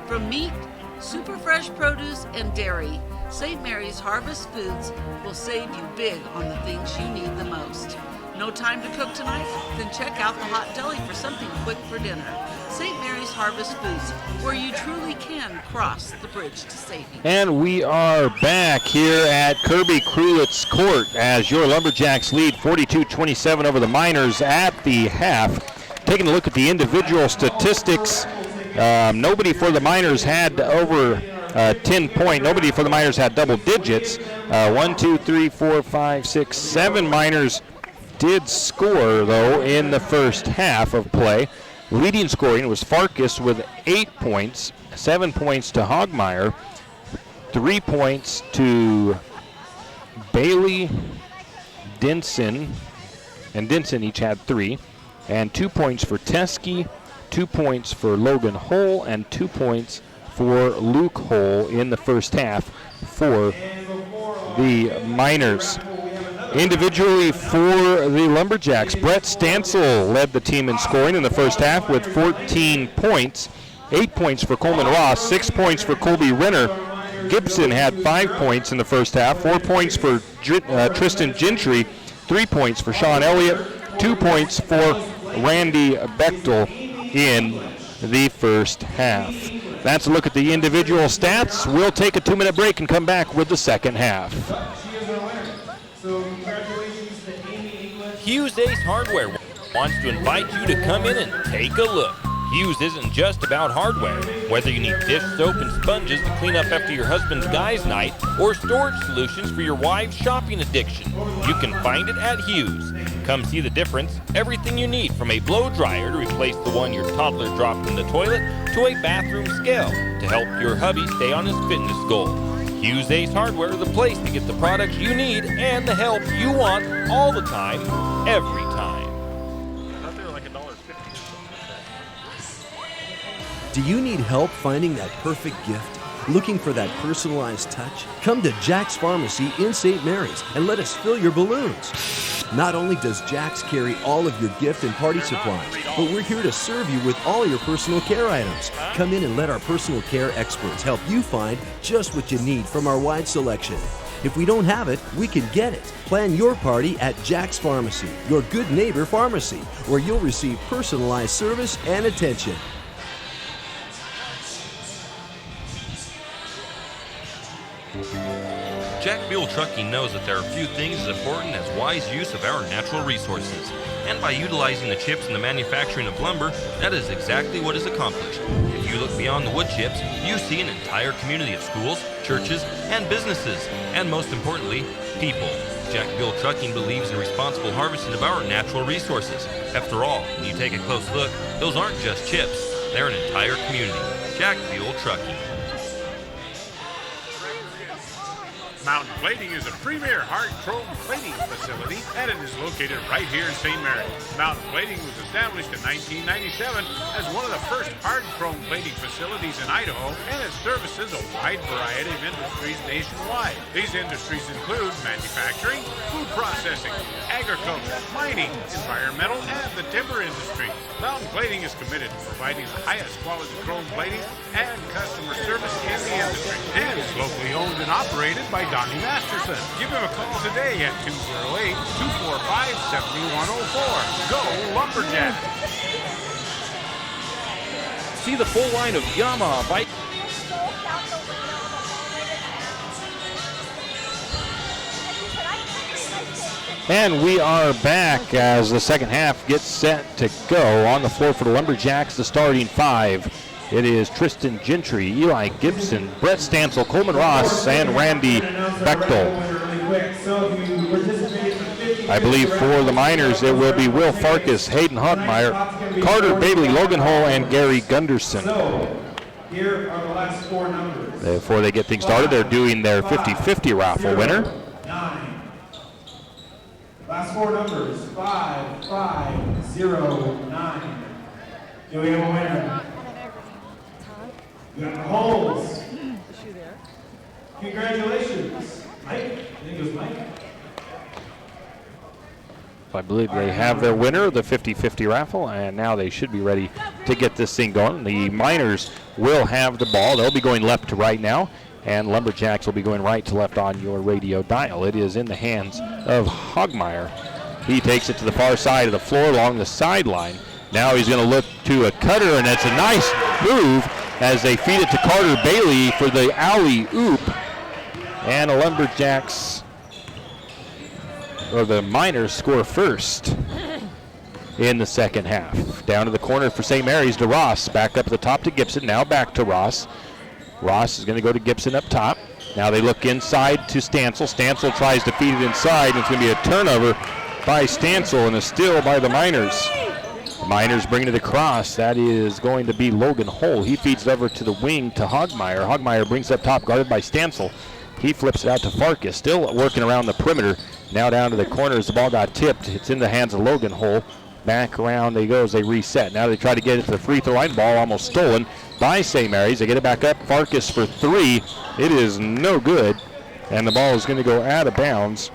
From meat, super fresh produce, and dairy, St. Mary's Harvest Foods will save you big on the things you need the most. No time to cook tonight? Then check out the Hot Deli for something quick for dinner. St. Mary's Harvest Foods, where you truly can cross the bridge to savings. And we are back here at Kirby Krulitz Court as your Lumberjacks lead 42-27 over the Miners at the half. Taking a look at the individual statistics, nobody for the Miners had over 10 point. Nobody for the Miners had double digits. 1, 2, 3, 4, 5, 6, 7 Miners did score, though, in the first half of play. Leading scoring was Farkas with 8 points, 7 points to Hogmeyer, 3 points to Bailey, Denson, and Denson each had 3, and 2 points for Teskey, 2 points for Logan Hull, and 2 points for Luke Hull in the first half for the Miners. Individually for the Lumberjacks, Brett Stansel led the team in scoring in the first half with 14 points, 8 points for Coleman Ross, 6 points for Colby Renner. Gibson had 5 points in the first half, 4 points for Tristan Gentry, 3 points for Sean Elliott, 2 points for Randy Bechtel in the first half. That's a look at the individual stats. We'll take a 2-minute break and come back with the second half. Hughes Ace Hardware wants to invite you to come in and take a look. Hughes isn't just about hardware. Whether you need dish soap and sponges to clean up after your husband's guys' night or storage solutions for your wife's shopping addiction, you can find it at Hughes. Come see the difference. Everything you need, from a blow dryer to replace the one your toddler dropped in the toilet to a bathroom scale to help your hubby stay on his fitness goal. Hughes Ace Hardware is the place to get the products you need and the help you want all the time, every time. I thought they were like $1.50 or something like that. Do you need help finding that perfect gift? Looking for that personalized touch? Come to Jack's Pharmacy in St. Mary's and let us fill your balloons. Not only does Jack's carry all of your gift and party supplies, but we're here to serve you with all your personal care items. Come in and let our personal care experts help you find just what you need from our wide selection. If we don't have it, we can get it. Plan your party at Jack's Pharmacy, your good neighbor pharmacy, where you'll receive personalized service and attention. Jack Buell Trucking knows that there are few things as important as wise use of our natural resources. And by utilizing the chips in the manufacturing of lumber, that is exactly what is accomplished. If you look beyond the wood chips, you see an entire community of schools, churches, and businesses, and most importantly, people. Jack Buell Trucking believes in responsible harvesting of our natural resources. After all, when you take a close look, those aren't just chips, they're an entire community. Jack Buell Trucking. Mountain Plating is a premier hard chrome plating facility, and it is located right here in St. Mary's. Mountain Plating was established in 1997 as one of the first hard chrome plating facilities in Idaho, and it services a wide variety of industries nationwide. These industries include manufacturing, food processing, agriculture, mining, environmental, and the timber industry. Mountain Plating is committed to providing the highest quality chrome plating and customer service in the industry, and is locally owned and operated by Donnie Masterson. Give him a call today at 208-245-7104. Go Lumberjack! See the full line of Yamaha bike. And we are back as the second half gets set to go. On the floor for the Lumberjacks, the starting five. It is Tristan Gentry, Eli Gibson, Brett Stansel, Coleman Ross, and Randy Bechtel. I believe for the Miners it will be Will Farkas, Hayden Hogmeyer, Carter Bailey, Logan Hull, and Gary Gunderson. Here are the last four numbers. Before they get things started, they're doing their 50-50 raffle winner. 9. Last four numbers, 5509. Do we have a winner? We got the holes. Congratulations. Mike? I think it was Mike. I believe they have their winner, the 50-50 raffle, and now they should be ready to get this thing going. The Miners will have the ball. They'll be going left to right now, and Lumberjacks will be going right to left on your radio dial. It is in the hands of Hogmeyer. He takes it to the far side of the floor along the sideline. Now he's going to look to a cutter, and it's a nice move as they feed it to Carter Bailey for the alley-oop. And the Lumberjacks, or the Miners, score first in the second half. Down to the corner for St. Mary's to Ross. Back up the top to Gibson. Now back to Ross. Ross is going to go to Gibson up top. Now they look inside to Stansel. Stansel tries to feed it inside, and it's going to be a turnover by Stansel and a steal by the Miners. The Miners bringing it across. That is going to be Logan Hull. He feeds it over to the wing to Hogmeyer. Hogmeyer brings it up top, guarded by Stansel. He flips it out to Farkas, still working around the perimeter. Now down to the corner as the ball got tipped. It's in the hands of Logan Hull. Back around they go as they reset. Now they try to get it to the free throw line. Ball almost stolen by St. Mary's. They get it back up. Farkas for three. It is no good. And the ball is going to go out of bounds.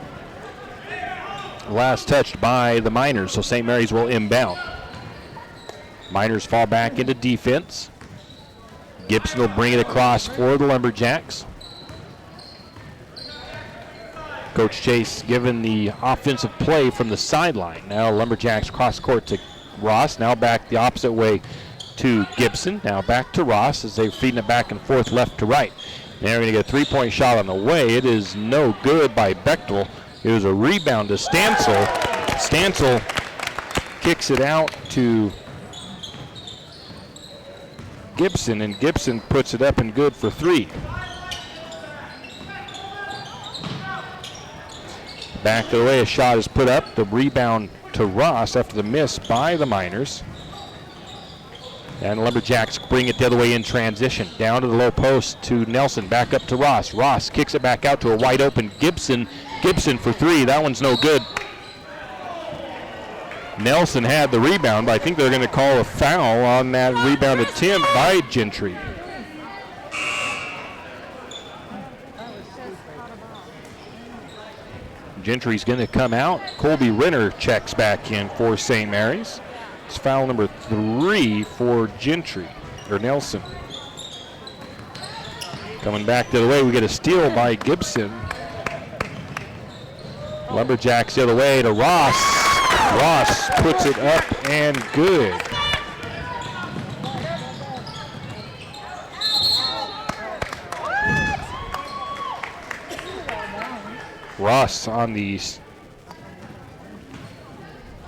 Last touched by the Miners, so St. Mary's will inbound. Miners fall back into defense. Gibson will bring it across for the Lumberjacks. Coach Chase given the offensive play from the sideline. Now Lumberjacks cross court to Ross. Now back the opposite way to Gibson. Now back to Ross as they're feeding it back and forth left to right. They're going to get a three-point shot on the way. It is no good by Bechtel. It was a rebound to Stansel. Stansel kicks it out to Gibson, and Gibson puts it up and good for three. Back the way, a shot is put up. The rebound to Ross after the miss by the Miners. And Lumberjacks bring it the other way in transition. Down to the low post to Nelson. Back up to Ross. Ross kicks it back out to a wide open Gibson. Gibson for three. That one's no good. Nelson had the rebound, but I think they're going to call a foul on that rebound attempt by Gentry. Gentry's going to come out. Colby Renner checks back in for St. Mary's. It's foul number 3 for Gentry, or Nelson. Coming back the other way, we get a steal by Gibson. Lumberjacks the other way to Ross. Ross puts it up and good. Ross on the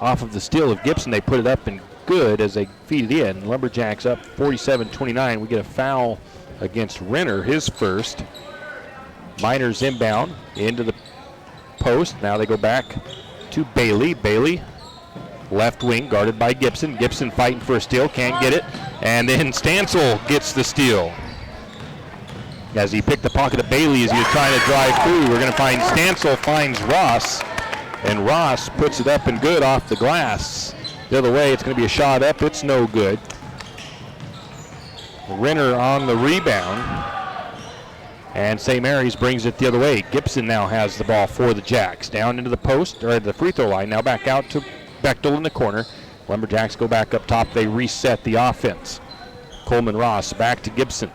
off of the steal of Gibson. They put it up and good as they feed it in. Lumberjacks up 47-29. We get a foul against Renner, his first. Miners inbound into the post. Now they go back to Bailey. Bailey, left wing, guarded by Gibson. Gibson fighting for a steal, can't get it. And then Stansel gets the steal. As he picked the pocket of Bailey as he was trying to drive through, we're going to find Stansel finds Ross, and Ross puts it up and good off the glass. The other way, it's going to be a shot up. It's no good. Renner on the rebound, and St. Mary's brings it the other way. Gibson now has the ball for the Jacks. Down into the post, or the free throw line. Now back out to Bechtel in the corner. Lumberjacks go back up top. They reset the offense. Coleman Ross back to Gibson.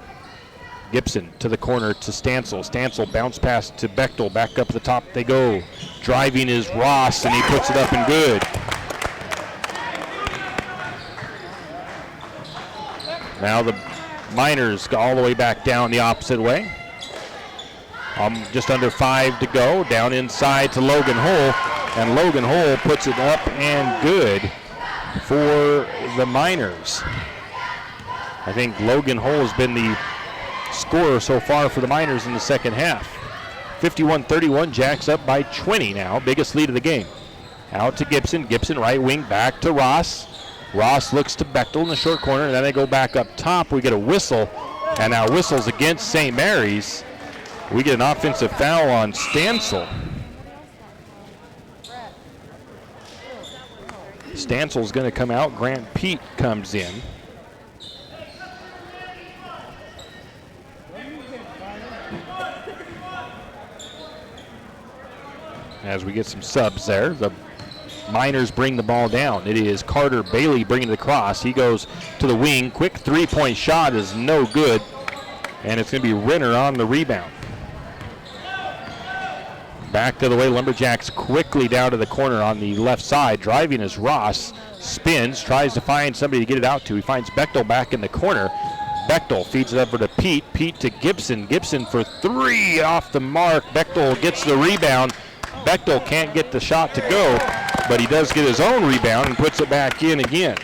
Gibson to the corner to Stansel. Stansel bounce pass to Bechtel. Back up the top they go. Driving is Ross, and he puts it up and good. Now the Miners go all the way back down the opposite way. Just under 5 to go. Down inside to Logan Hole, and Logan Hole puts it up and good for the Miners. I think Logan Hole has been the scorer so far for the Miners in the second half. 51-31, Jacks up by 20 now, biggest lead of the game. Out to Gibson, Gibson right wing, back to Ross. Ross looks to Bechtel in the short corner, and then they go back up top. We get a whistle, and now whistles against St. Mary's. We get an offensive foul on Stansel. Stansel's going to come out. Grant Pete comes in. As we get some subs there, the Miners bring the ball down. It is Carter Bailey bringing it across. He goes to the wing. Quick three-point shot is no good, and it's going to be Renner on the rebound. Back to the way, Lumberjacks quickly down to the corner on the left side. Driving is Ross. Spins, tries to find somebody to get it out to. He finds Bechtel back in the corner. Bechtel feeds it over to Pete. Pete to Gibson. Gibson for 3 off the mark. Bechtel gets the rebound. Bechtel can't get the shot to go, but he does get his own rebound and puts it back in again.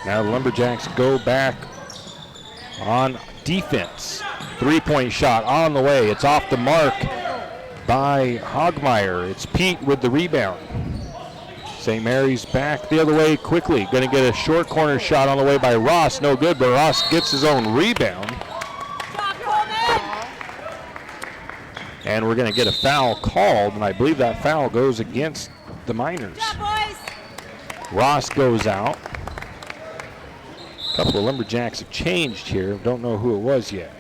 Now the Lumberjacks go back on defense. 3-point shot on the way. It's off the mark by Hogmeyer. It's Pete with the rebound. St. Mary's back the other way quickly. Going to get a short corner shot on the way by Ross. No good, but Ross gets his own rebound. And we're going to get a foul called, and I believe that foul goes against the Miners. Ross goes out. A couple of Lumberjacks have changed here. Don't know who it was yet.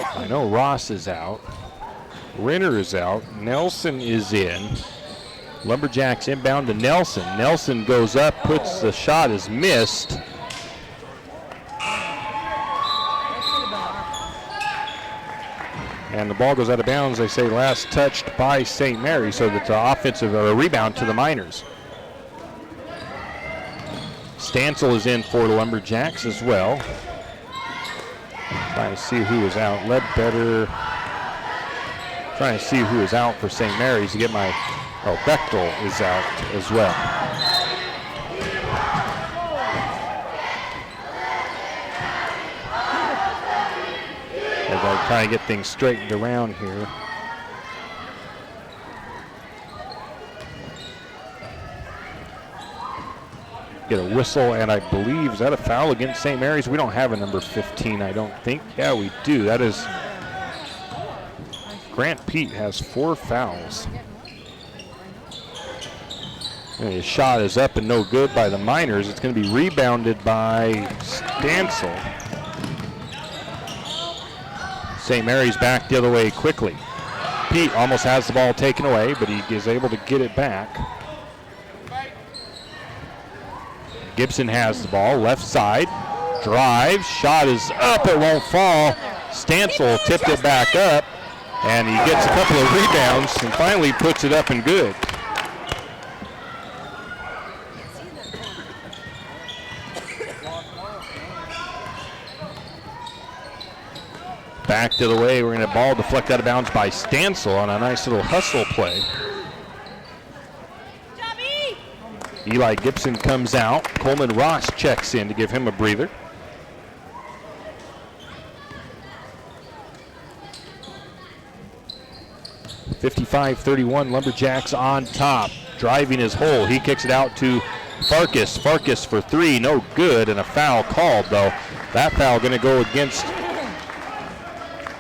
I know Ross is out. Renner is out. Nelson is in. Lumberjacks inbound to Nelson. Nelson goes up, puts the shot, is missed. And the ball goes out of bounds. They say last touched by St. Mary, so that's an offensive or a rebound to the Miners. Stansel is in for the Lumberjacks as well. Trying to see who is out. Ledbetter. Trying to see who is out for St. Mary's to get my. Oh, Bechtel is out as well. As I try to get things straightened around here. get a whistle, and I believe, is that a foul against St. Mary's? We don't have a number 15, I don't think. Yeah, we do. That is, Grant Pete has 4 fouls. And his shot is up and no good by the Miners. It's going to be rebounded by Stansel. St. Mary's back the other way quickly. Pete almost has the ball taken away, but he is able to get it back. Gibson has the ball, left side, drives, shot is up, it won't fall. Stansel tipped it back up, and he gets a couple of rebounds and finally puts it up and good. Back to the way, we're going to ball deflect out of bounds by Stansel on a nice little hustle play. Eli Gibson comes out. Coleman Ross checks in to give him a breather. .55-31, Lumberjacks on top. Driving his hole, he kicks it out to Farkas. Farkas for 3, no good, and a foul called though. That foul going to go against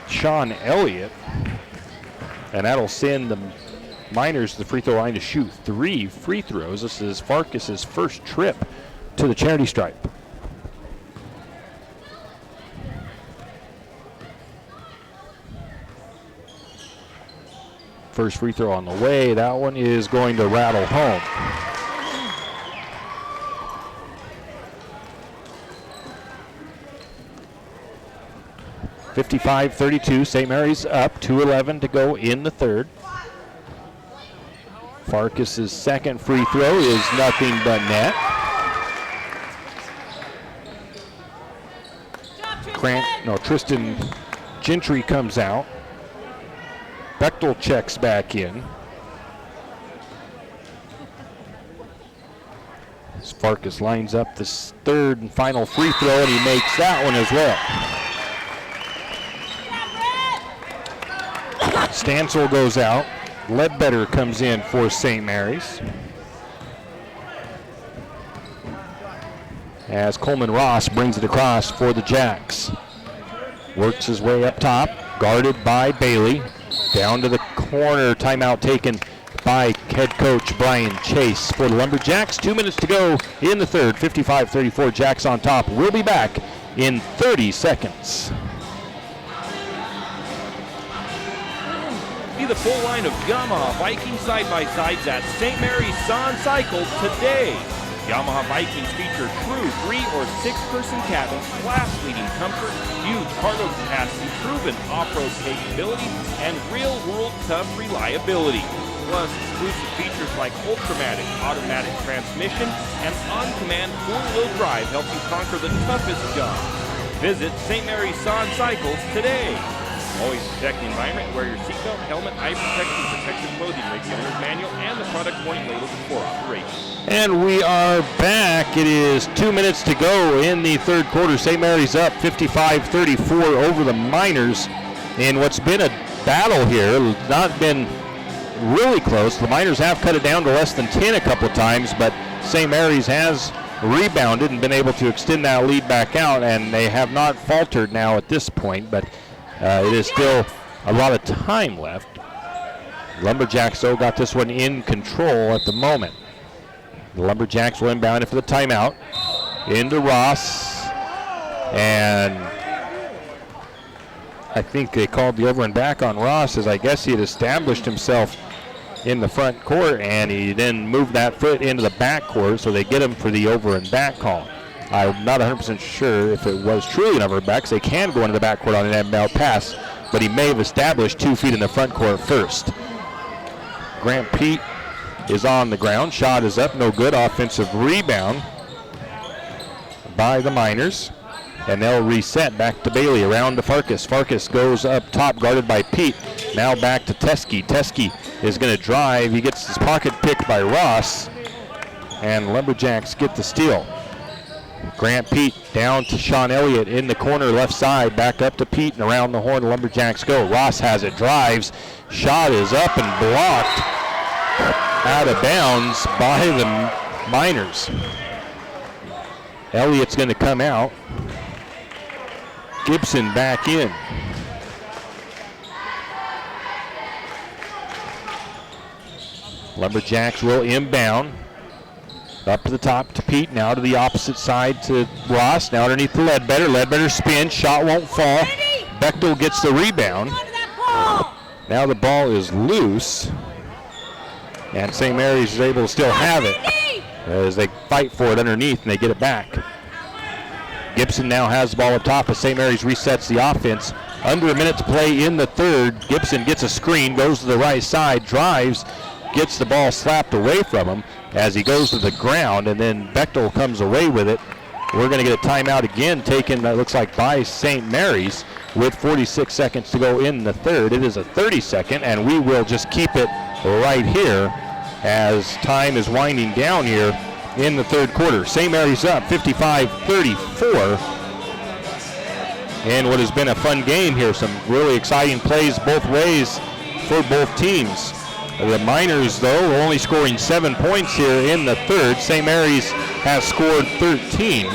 Sean Elliott, and that'll send the Miners to the free throw line to shoot 3 free throws. This is Farkas's first trip to the charity stripe. First free throw on the way. That one is going to rattle home. .55-32, St. Mary's up, 2:11 to go in the third. Farkas's second free throw is nothing but net. Tristan Gentry comes out. Bechtel checks back in. As Farkas lines up this third and final free throw, and he makes that one as well. Stansel goes out. Ledbetter comes in for St. Mary's. As Coleman Ross brings it across for the Jacks. Works his way up top, guarded by Bailey. Down to the corner, timeout taken by head coach Brian Chase for the Lumberjacks. 2 minutes to go in the third, 55-34, Jacks on top. We'll be back in 30 seconds. See the full line of Yamaha Viking side-by-sides at St. Mary's Sun Cycles today. Yamaha Vikings feature true 3- or 6-person cabins, class-leading comfort, huge cargo capacity, proven off-road capability, and real-world tough reliability. Plus, exclusive features like Ultramatic automatic transmission and on-command 4-wheel drive help you conquer the toughest jobs. Visit St. Mary's Sun Cycles today. Always protect the environment. Wear your seatbelt, helmet, eye protection, protective clothing, read the owner's manual, and the product warning labels before operation. And we are back. It is 2 minutes to go in the third quarter. St. Mary's up 55-34 over the Miners in what's been a battle here. It's not been really close. The Miners have cut it down to less than 10 a couple times, but St. Mary's has rebounded and been able to extend that lead back out, and they have not faltered now at this point, but it is still a lot of time left. Lumberjacks, though, got this one in control at the moment. The Lumberjacks will inbound it for the timeout. Into Ross. And I think they called the over and back on Ross, as I guess he had established himself in the front court, and he then moved that foot into the back court, so they get him for the over and back call. I'm not 100% sure if it was truly an over and back, because they can go into the back court on an inbound pass, but he may have established 2 feet in the front court first. Grant Pete is on the ground. Shot is up, no good. Offensive rebound by the Miners. And they'll reset back to Bailey, around to Farkas. Farkas goes up top, guarded by Pete. Now back to Teskey. Teskey is going to drive. He gets his pocket picked by Ross. And Lumberjacks get the steal. Grant Pete down to Sean Elliott in the corner left side. Back up to Pete, and around the horn the Lumberjacks go. Ross has it, drives. Shot is up and blocked out of bounds by the Miners. Elliott's going to come out. Gibson back in. Lumberjacks will inbound. Up to the top to Pete, now to the opposite side to Ross, now underneath to Ledbetter. Ledbetter spins, shot won't fall. Bechtel gets the rebound. Now the ball is loose, and St. Mary's is able to still have it as they fight for it underneath and they get it back. Gibson now has the ball up top as St. Mary's resets the offense. Under a minute to play in the third. Gibson gets a screen, goes to the right side, drives, gets the ball slapped away from him as he goes to the ground, and then Bechtel comes away with it. We're going to get a timeout again taken, it looks like, by St. Mary's with 46 seconds to go in the third. It is a 30-second, and we will just keep it right here as time is winding down here in the third quarter. St. Mary's up 55-34 in what has been a fun game here. Some really exciting plays both ways for both teams. The Miners, though, are only scoring 7 points here in the third. St. Mary's has scored 13.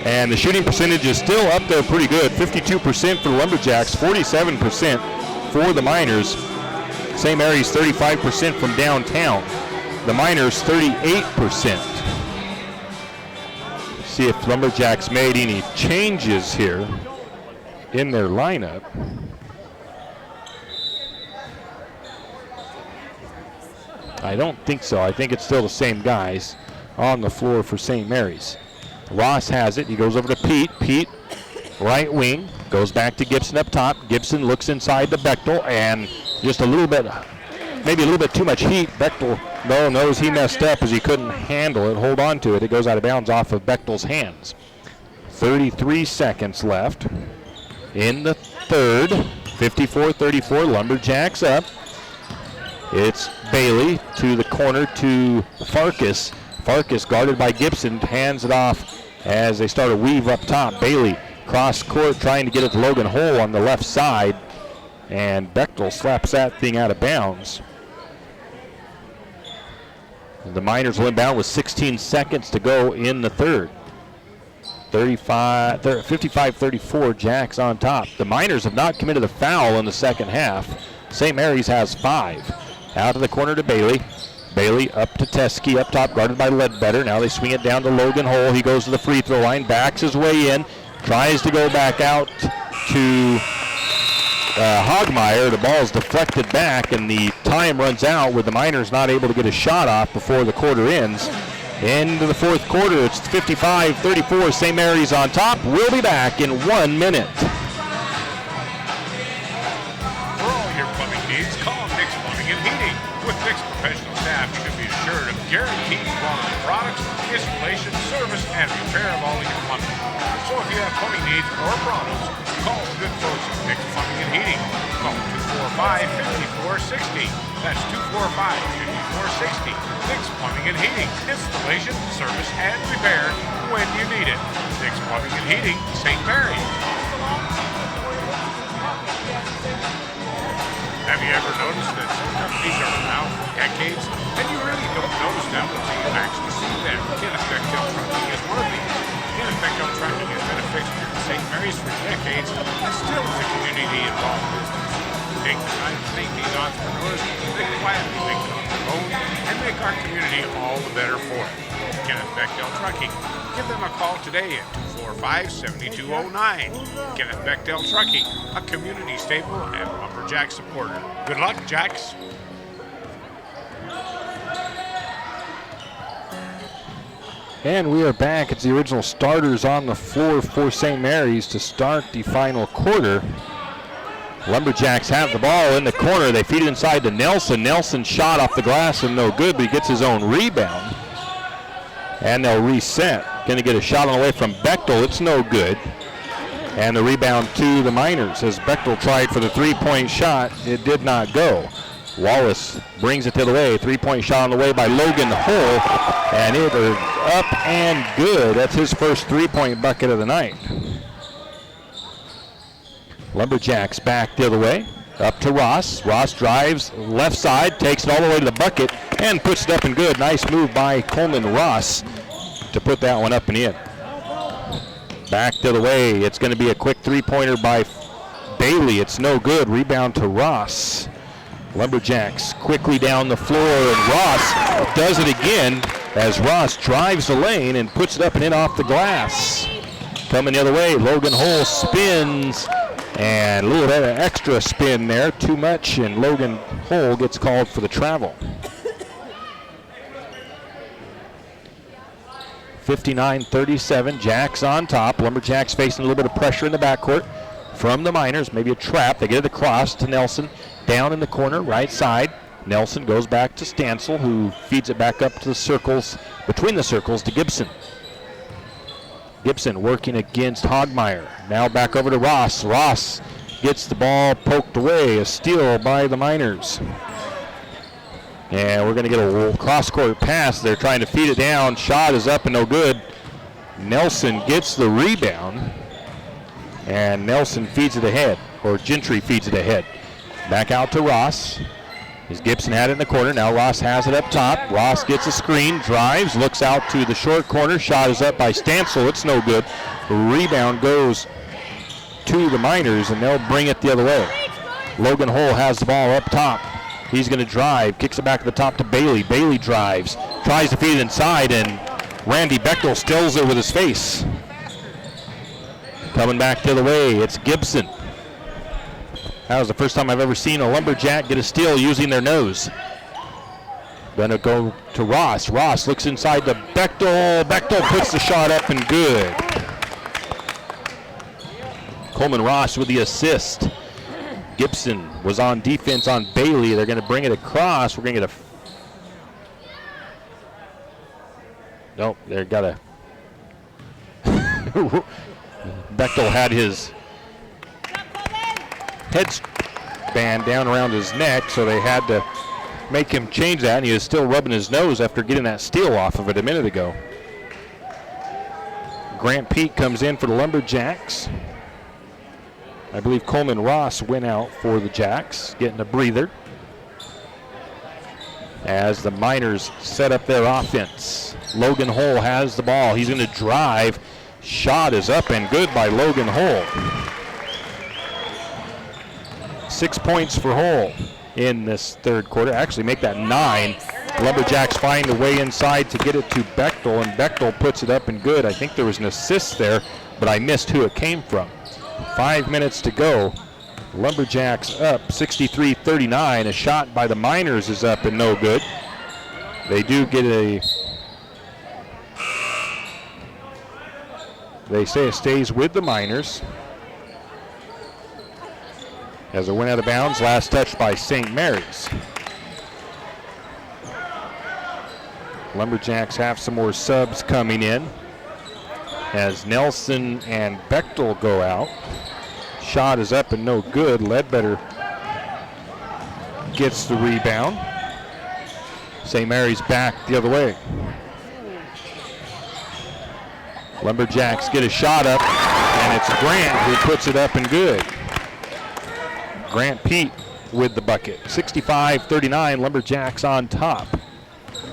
And the shooting percentage is still up there pretty good. 52% for the Lumberjacks, 47% for the Miners. St. Mary's 35% from downtown. The Miners 38%. See if Lumberjacks made any changes here in their lineup. I don't think so. I think it's still the same guys on the floor for St. Mary's. Ross has it. He goes over to Pete. Pete, right wing, goes back to Gibson up top. Gibson looks inside to Bechtel, and just a little bit, maybe a little bit too much heat. Bechtel, though, knows he messed up as he couldn't handle it, hold on to it. It goes out of bounds off of Bechtel's hands. 33 seconds left in the third. 54-34, Lumberjacks up. It's Bailey to the corner to Farkas. Farkas guarded by Gibson, hands it off as they start a weave up top. Bailey cross court trying to get it to Logan Hole on the left side, and Bechtel slaps that thing out of bounds. The Miners will inbound with 16 seconds to go in the third. 55-34, Jacks on top. The Miners have not committed a foul in the second half. St. Mary's has 5. Out of the corner to Bailey. Bailey up to Teskey, up top, guarded by Ledbetter. Now they swing it down to Logan Hole. He goes to the free throw line, backs his way in, tries to go back out to Hogmeyer. The ball is deflected back, and the time runs out with the Miners not able to get a shot off before the quarter ends. Into the fourth quarter, it's 55-34. St. Mary's on top. We'll be back in 1 minute. For all your plumbing needs, call Nick's Plumbing and Heating. With Nick's professional staff, you can be assured of guaranteed quality products, installation, service, and repair of all of your plumbing. So if you have plumbing needs or problems, call the good folks at Nick's Plumbing and Heating. Call 245-5460. That's 245-5460. Nick's Plumbing and Heating. Installation, service, and repair when you need it. Nick's Plumbing and Heating, St. Mary's. Have you ever noticed that some companies are around for decades and you really don't notice them until you actually see them? Kenneth Bechtel Trucking is one of these. Kenneth Bechtel Trucking has been a fixture in St. Mary's for decades and still is a community-involved business. Take the time to thank these entrepreneurs. They quietly make it on their own and make our community all the better for it. Kenneth Bechtel Trucking. Give them a call today at 245-7209. Kenneth Bechtel Trucking, a community staple and Lumberjack supporter. Good luck, Jacks. And we are back. It's the original starters on the floor for St. Mary's to start the final quarter. Lumberjacks have the ball in the corner. They feed it inside to Nelson. Nelson shot off the glass and no good, but he gets his own rebound. And they'll reset. Going to get a shot on the way from Bechtel. It's no good. And the rebound to the Miners as Bechtel tried for the three-point shot. It did not go. Wallace brings it to the way. Three-point shot on the way by Logan Hole. And it is up and good. That's his first three-point bucket of the night. Lumberjacks back the other way. Up to Ross. Ross drives left side, takes it all the way to the bucket, and puts it up and good. Nice move by Coleman Ross to put that one up and in. Back the other way. It's going to be a quick three-pointer by Bailey. It's no good. Rebound to Ross. Lumberjacks quickly down the floor, and Ross does it again as Ross drives the lane and puts it up and in off the glass. Coming the other way, Logan Hull spins, and a little bit of extra spin there. Too much, and Logan Hull gets called for the travel. 59-37, Jacks on top. Lumberjacks facing a little bit of pressure in the backcourt from the Miners. Maybe a trap. They get it across to Nelson. Down in the corner, right side. Nelson goes back to Stansel, who feeds it back up to the circles, between the circles to Gibson. Gibson working against Hogmeyer. Now back over to Ross. Ross gets the ball poked away. A steal by the Miners. And we're going to get a cross-court pass. They're trying to feed it down. Shot is up and no good. Nelson gets the rebound. And Nelson feeds it ahead, or Gentry feeds it ahead. Back out to Ross. As Gibson had it in the corner. Now Ross has it up top. Ross gets a screen, drives, looks out to the short corner. Shot is up by Stansel. It's no good. The rebound goes to the Miners, and they'll bring it the other way. Logan Hull has the ball up top. He's going to drive, kicks it back to the top to Bailey. Bailey drives, tries to feed it inside, and Randy Bechtel stills it with his face. Coming back the other way, it's Gibson. That was the first time I've ever seen a Lumberjack get a steal using their nose. Gonna go to Ross. Ross looks inside to Bechtel. Bechtel puts the shot up and good. Coleman Ross with the assist. Gibson was on defense on Bailey. They're gonna bring it across. We're gonna get a... Nope, they're got a... Bechtel had his headband down around his neck, so they had to make him change that, and he was still rubbing his nose after getting that steal off of it a minute ago. Grant Peak comes in for the Lumberjacks. I believe Coleman Ross went out for the Jacks, getting a breather as the Miners set up their offense. Logan Hull has the ball. He's going to drive. Shot is up and good by Logan Hull. 6 points for Hull in this third quarter. Actually make that 9. Lumberjacks find a way inside to get it to Bechtel, and Bechtel puts it up and good. I think there was an assist there, but I missed who it came from. 5 minutes to go. Lumberjacks up 63-39. A shot by the Miners is up and no good. They do get a... They say it stays with the Miners. As it went out of bounds, last touch by St. Mary's. Lumberjacks have some more subs coming in as Nelson and Bechtel go out. Shot is up and no good. Ledbetter gets the rebound. St. Mary's back the other way. Lumberjacks get a shot up, and it's Grant who puts it up and good. Grant Pete with the bucket. 65-39, Lumberjacks on top.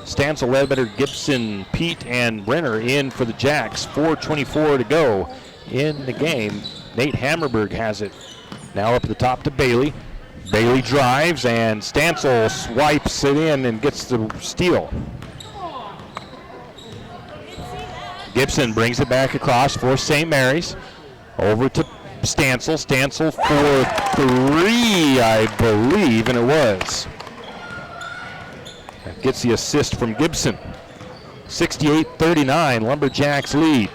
Stansel, Ledbetter, Gibson, Pete, and Brenner in for the Jacks. 4:24 to go in the game. Nate Hammerberg has it. Now up at the top to Bailey. Bailey drives, and Stansel swipes it in and gets the steal. Gibson brings it back across for St. Mary's. Over to Stansel. Stansel for 3, I believe, and it was. That gets the assist from Gibson. 68-39, Lumberjacks lead.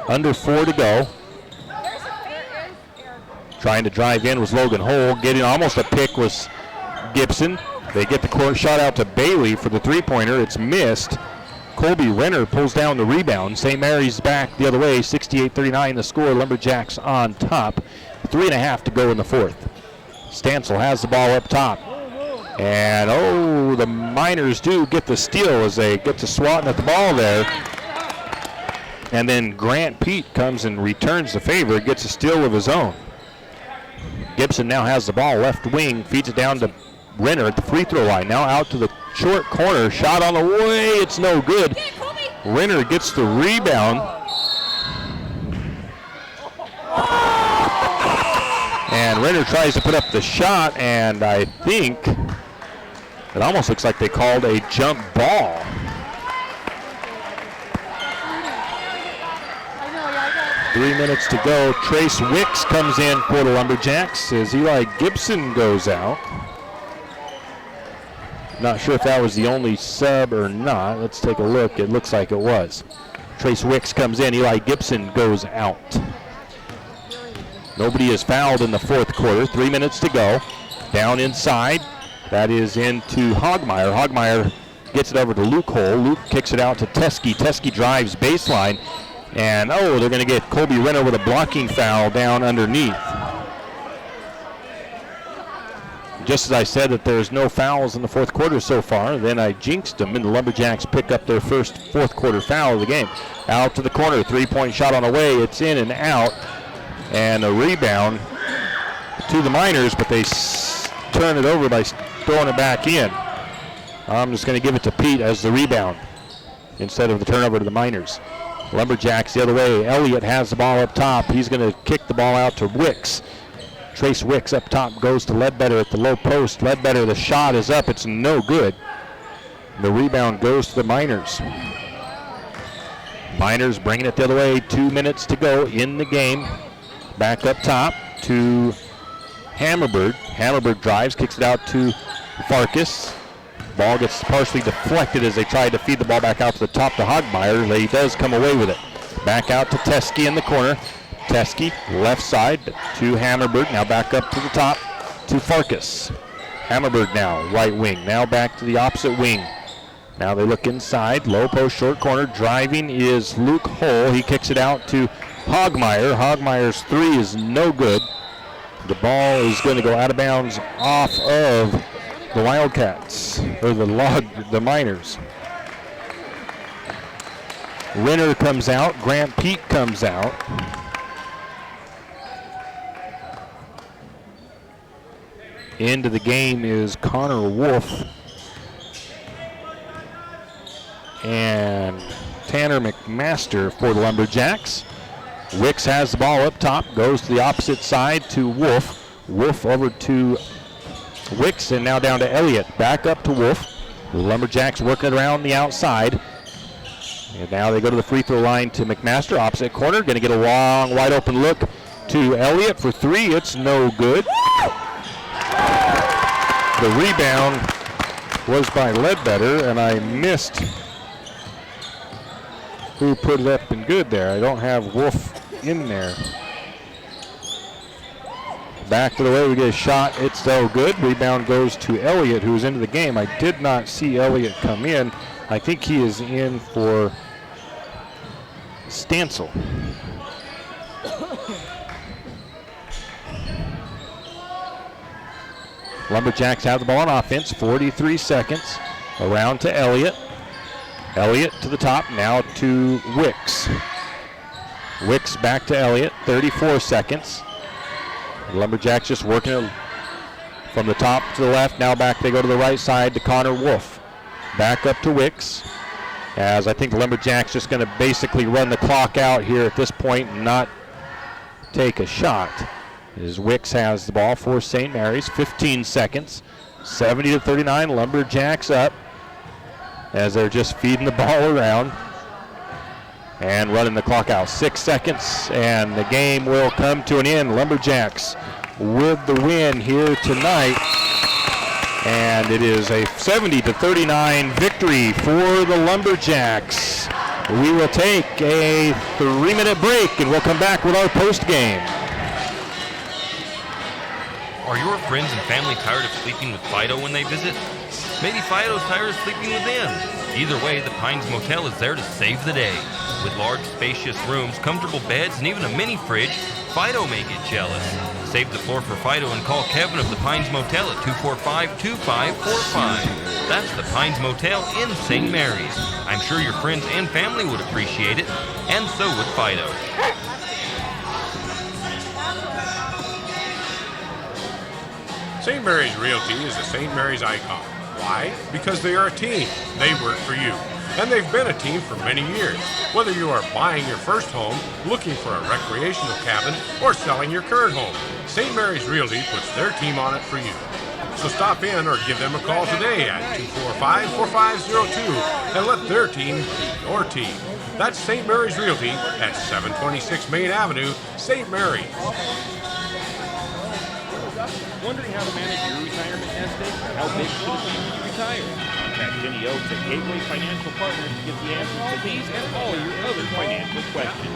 Under 4 to go. Trying to drive in was Logan Hull. Getting almost a pick was Gibson. They get the court shot out to Bailey for the three-pointer. It's missed. Colby Renner pulls down the rebound. St. Mary's back the other way. 68-39 the score. Lumberjacks on top. 3.5 to go in the fourth. Stansel has the ball up top. And, the Miners do get the steal as they get to swatting at the ball there. And then Grant Pete comes and returns the favor, gets a steal of his own. Gibson now has the ball left wing, feeds it down to Renner at the free throw line. Now out to the short corner, shot on the way, it's no good. Renner gets the rebound. And Renner tries to put up the shot, and I think it almost looks like they called a jump ball. Three minutes to go. Trace Wicks comes in for the Lumberjacks as Eli Gibson goes out. Not sure if that was the only sub or not. Let's take a look. It looks like it was. Trace Wicks comes in. Eli Gibson goes out. Nobody is fouled in the fourth quarter. 3 minutes to go. Down inside. That is into Hogmeyer. Hogmeyer gets it over to Luke Hole. Luke kicks it out to Teskey. Teskey drives baseline. And, they're going to get Colby Renner with a blocking foul down underneath. Just as I said that there's no fouls in the fourth quarter so far, then I jinxed them, and the Lumberjacks pick up their first fourth quarter foul of the game. Out to the corner, three-point shot on the way. It's in and out. And a rebound to the Miners, but they turn it over by throwing it back in. I'm just going to give it to Pete as the rebound instead of the turnover to the Miners. Lumberjacks the other way. Elliott has the ball up top. He's going to kick the ball out to Wicks. Trace Wicks up top goes to Ledbetter at the low post. Ledbetter, the shot is up. It's no good. The rebound goes to the Miners. Miners bringing it the other way. 2 minutes to go in the game. Back up top to Hammerberg. Hammerberg drives, kicks it out to Farkas. Ball gets partially deflected as they try to feed the ball back out to the top to Hogmeyer. He does come away with it. Back out to Teskey in the corner. Teskey, left side to Hammerberg. Now back up to the top to Farkas. Hammerberg now, right wing. Now back to the opposite wing. Now they look inside. Low post, short corner. Driving is Luke Hole. He kicks it out to Hogmeyer. Hogmeyer's three is no good. The ball is going to go out of bounds off of the Wildcats, or the Miners. Renner comes out. Grant Pete comes out. Into the game is Connor Wolf and Tanner McMaster for the Lumberjacks. Wicks has the ball up top, goes to the opposite side to Wolf. Wolf over to Wicks, and now down to Elliott. Back up to Wolf. The Lumberjacks working around the outside. And now they go to the free throw line to McMaster, opposite corner. Going to get a long, wide open look to Elliott for three. It's no good. The rebound was by Ledbetter, and I missed who put it up and good there. I don't have Wolf in there. Back to the way, we get a shot. It's so good. Rebound goes to Elliott, who's into the game. I did not see Elliott come in. I think he is in for Stancil. Lumberjacks have the ball on offense. 43 seconds. Around to Elliott. Elliott to the top, now to Wicks. Wicks back to Elliott, 34 seconds. The Lumberjacks just working it from the top to the left. Now back, they go to the right side to Connor Wolf. Back up to Wicks, as I think the Lumberjacks just going to basically run the clock out here at this point and not take a shot. As Wicks has the ball for St. Mary's, 15 seconds, 70-39, Lumberjacks up, as they're just feeding the ball around and running the clock out. 6 seconds, and the game will come to an end. Lumberjacks with the win here tonight, and it is a 70-39 victory for the Lumberjacks. We will take a 3-minute break, and we'll come back with our post game. Are your friends and family tired of sleeping with Fido when they visit? Maybe Fido's tired of sleeping with them. Either way, the Pines Motel is there to save the day. With large, spacious rooms, comfortable beds, and even a mini fridge, Fido may get jealous. Save the floor for Fido and call Kevin of the Pines Motel at 245-2545. That's the Pines Motel in St. Mary's. I'm sure your friends and family would appreciate it, and so would Fido. St. Mary's Realty is a St. Mary's icon. Why? Because they are a team. They work for you. and they've been a team for many years. Whether you are buying your first home, looking for a recreational cabin, or selling your current home, St. Mary's Realty puts their team on it for you. So stop in or give them a call today at 245-4502 and let their team be your team. That's St. Mary's Realty at 726 Main Avenue, St. Mary's. Wondering how to manage your retirement nest egg? How big should it be when you retire? Contact Jenny Oaks at Gateway Financial Partners to get the answers to these and all your other financial questions.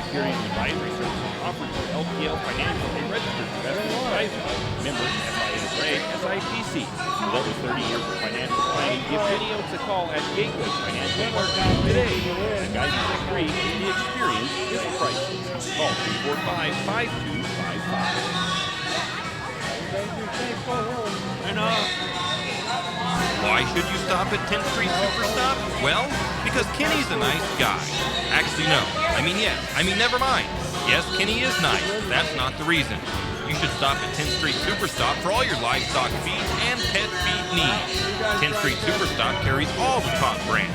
Securities and advisory services offered through LPL Financial, a registered investment advisor. Member FINRA SIPC. With over 30 years of financial planning, give Jenny Oaks a call at Gateway Financial Partners today. The guidance is free, the experience is priceless. Call 245-5255. Why should you stop at 10th Street Superstop? Well, because Kenny's a nice guy. Actually, no. Never mind. Yes, Kenny is nice. That's not the reason. You should stop at 10th Street Superstop for all your livestock feed and pet feed needs. 10th Street Superstop carries all the top brands.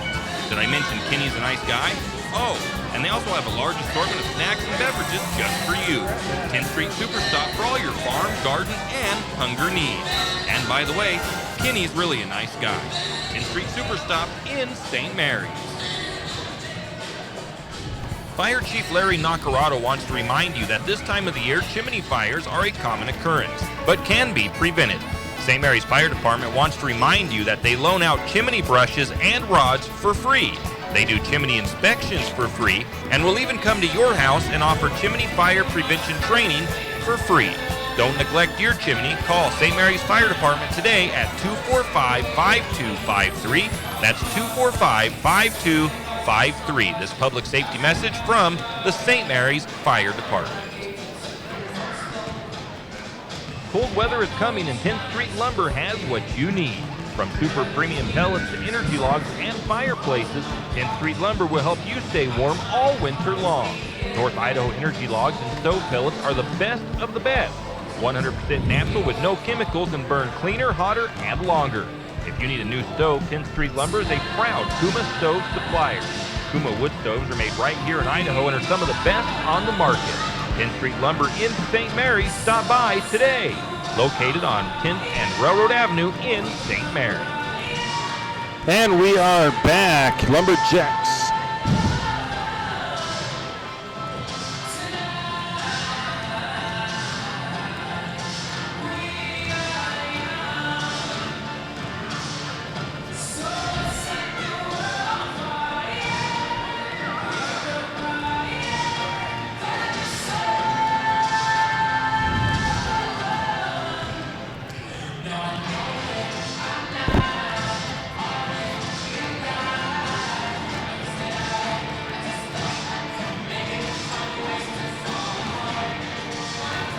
Did I mention Kenny's a nice guy? Oh, and they also have a large assortment of snacks and beverages just for you. 10th Street Superstop for all your farm, garden, and hunger needs. And by the way, Kenny's really a nice guy. 10th Street Superstop in St. Mary's. Fire Chief Larry Nacarado wants to remind you that this time of the year, chimney fires are a common occurrence, but can be prevented. St. Mary's Fire Department wants to remind you that they loan out chimney brushes and rods for free. They do chimney inspections for free and will even come to your house and offer chimney fire prevention training for free. Don't neglect your chimney. Call St. Mary's Fire Department today at 245-5253. That's 245-5253. This public safety message from the St. Mary's Fire Department. Cold weather is coming and 10th Street Lumber has what you need. From super premium pellets to energy logs and fireplaces, 10th Street Lumber will help you stay warm all winter long. North Idaho energy logs and stove pellets are the best of the best. 100% natural with no chemicals and burn cleaner, hotter, and longer. If you need a new stove, 10th Street Lumber is a proud Kuma stove supplier. Kuma wood stoves are made right here in Idaho and are some of the best on the market. 10th Street Lumber in St. Mary's. Stop by today. Located on 10th and Railroad Avenue in St. Mary's. And we are back. Lumberjacks.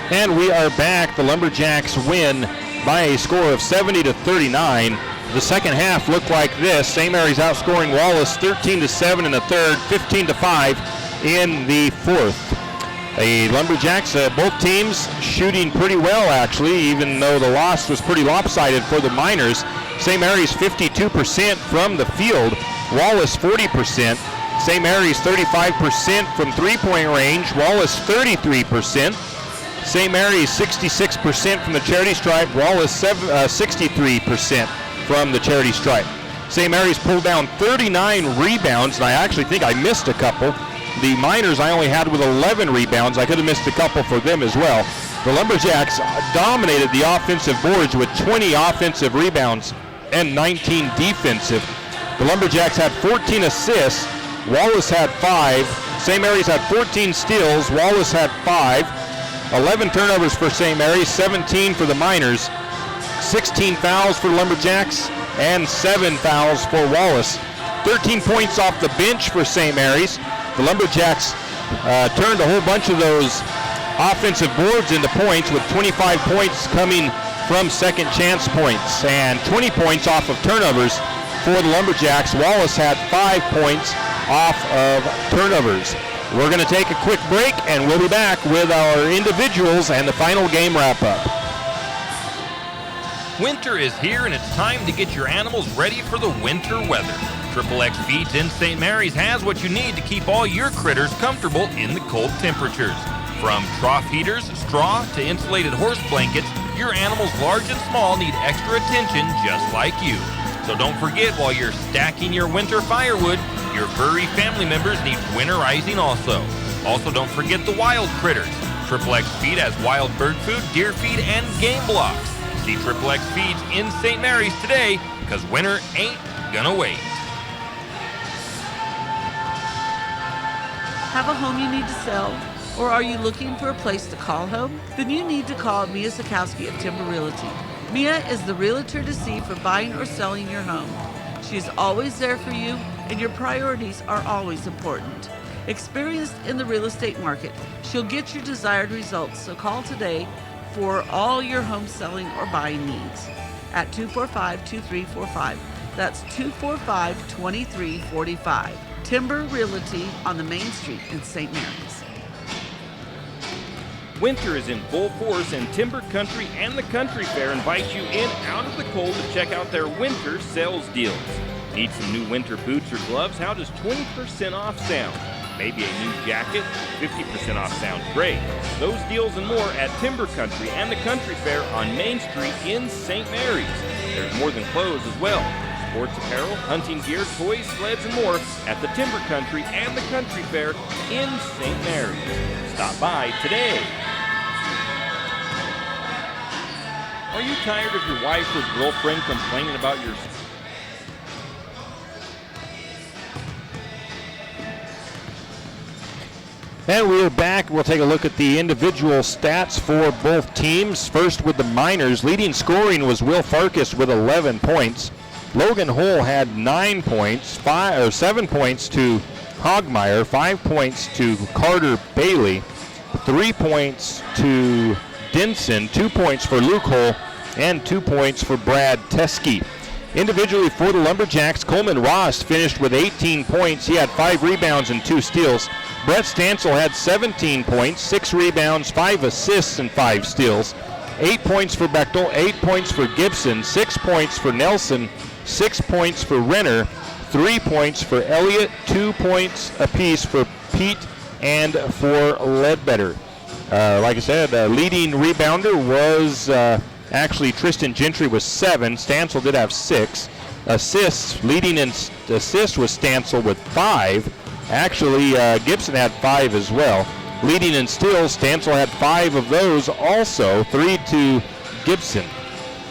And we are back. The Lumberjacks win by a score of 70-39. The second half looked like this. St. Mary's outscoring Wallace 13-7 in the third, 15-5 in the fourth. The Lumberjacks, both teams shooting pretty well, actually, even though the loss was pretty lopsided for the Miners. St. Mary's 52% from the field, Wallace 40%. St. Mary's 35% from three-point range, Wallace 33%. St. Mary's 66% from the charity stripe, Wallace 63% from the charity stripe. St. Mary's pulled down 39 rebounds, and I actually think I missed a couple. The Miners I only had with 11 rebounds. I could have missed a couple for them as well. The Lumberjacks dominated the offensive boards with 20 offensive rebounds and 19 defensive. The Lumberjacks had 14 assists. Wallace had 5. St. Mary's had 14 steals. Wallace had 5. 11 turnovers for St. Mary's, 17 for the Miners, 16 fouls for the Lumberjacks, and 7 fouls for Wallace. 13 points off the bench for St. Mary's. The Lumberjacks turned a whole bunch of those offensive boards into points, with 25 points coming from second chance points and 20 points off of turnovers for the Lumberjacks. Wallace had 5 points off of turnovers. We're going to take a quick break, and we'll be back with our individuals and the final game wrap-up. Winter is here and it's time to get your animals ready for the winter weather. XXX Feeds in St. Mary's has what you need to keep all your critters comfortable in the cold temperatures. From trough heaters, straw, to insulated horse blankets, your animals large and small need extra attention just like you. So don't forget, while you're stacking your winter firewood, your furry family members need winterizing also. Also, don't forget the wild critters. XXX Feed has wild bird food, deer feed, and game blocks. See XXX Feeds in St. Mary's today, because winter ain't gonna wait. Have a home you need to sell? Or are you looking for a place to call home? Then you need to call Mia Sikowski of Timber Realty. Mia is the realtor to see for buying or selling your home. She is always there for you, and your priorities are always important. Experienced in the real estate market, she'll get your desired results, so call today for all your home selling or buying needs at 245-2345. That's 245-2345. Timber Realty on the Main Street in St. Mary's. Winter is in full force, and Timber Country and the Country Fair invite you in out of the cold to check out their winter sales deals. Need some new winter boots or gloves? How does 20% off sound? Maybe a new jacket? 50% off sounds great. Those deals and more at Timber Country and the Country Fair on Main Street in St. Mary's. There's more than clothes as well. Sports apparel, hunting gear, toys, sleds, and more at the Timber Country and the Country Fair in St. Mary's. Stop by today. Are you tired of your wife or girlfriend complaining about your... And we are back. We'll take a look at the individual stats for both teams. First with the Miners. Leading scoring was Will Farkas with 11 points. Logan Hull had 9 points, 7 points to Hogmeyer, 5 points to Carter Bailey, 3 points to Denson, 2 points for Luke Hull, and 2 points for Brad Teskey. Individually for the Lumberjacks, Coleman Ross finished with 18 points. He had 5 rebounds and 2 steals. Brett Stansel had 17 points, 6 rebounds, 5 assists, and 5 steals. 8 points for Bechtel, 8 points for Gibson, 6 points for Nelson, 6 points for Renner, 3 points for Elliott, 2 points apiece for Pete and for Ledbetter. Like I said, leading rebounder was actually Tristan Gentry with 7. Stansel did have 6. Assists, leading in assists was Stansel with 5. Actually, Gibson had 5 as well. Leading in steals, Stansel had 5 of those also, 3 to Gibson.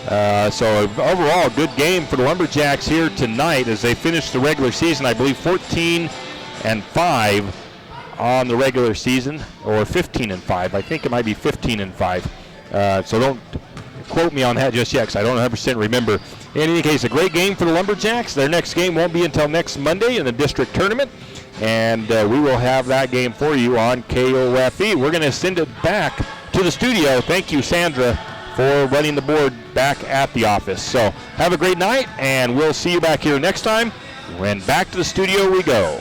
So overall, good game for the Lumberjacks here tonight as they finish the regular season, I believe 14-5 on the regular season, or 15-5. I think it might be 15-5. So don't quote me on that just yet because I don't 100% remember. In any case, a great game for the Lumberjacks. Their next game won't be until next Monday in the district tournament, and we will have that game for you on KOFE. We're going to send it back to the studio. Thank you, Sandra, for running the board back at the office. So have a great night, and we'll see you back here next time. When back to the studio we go.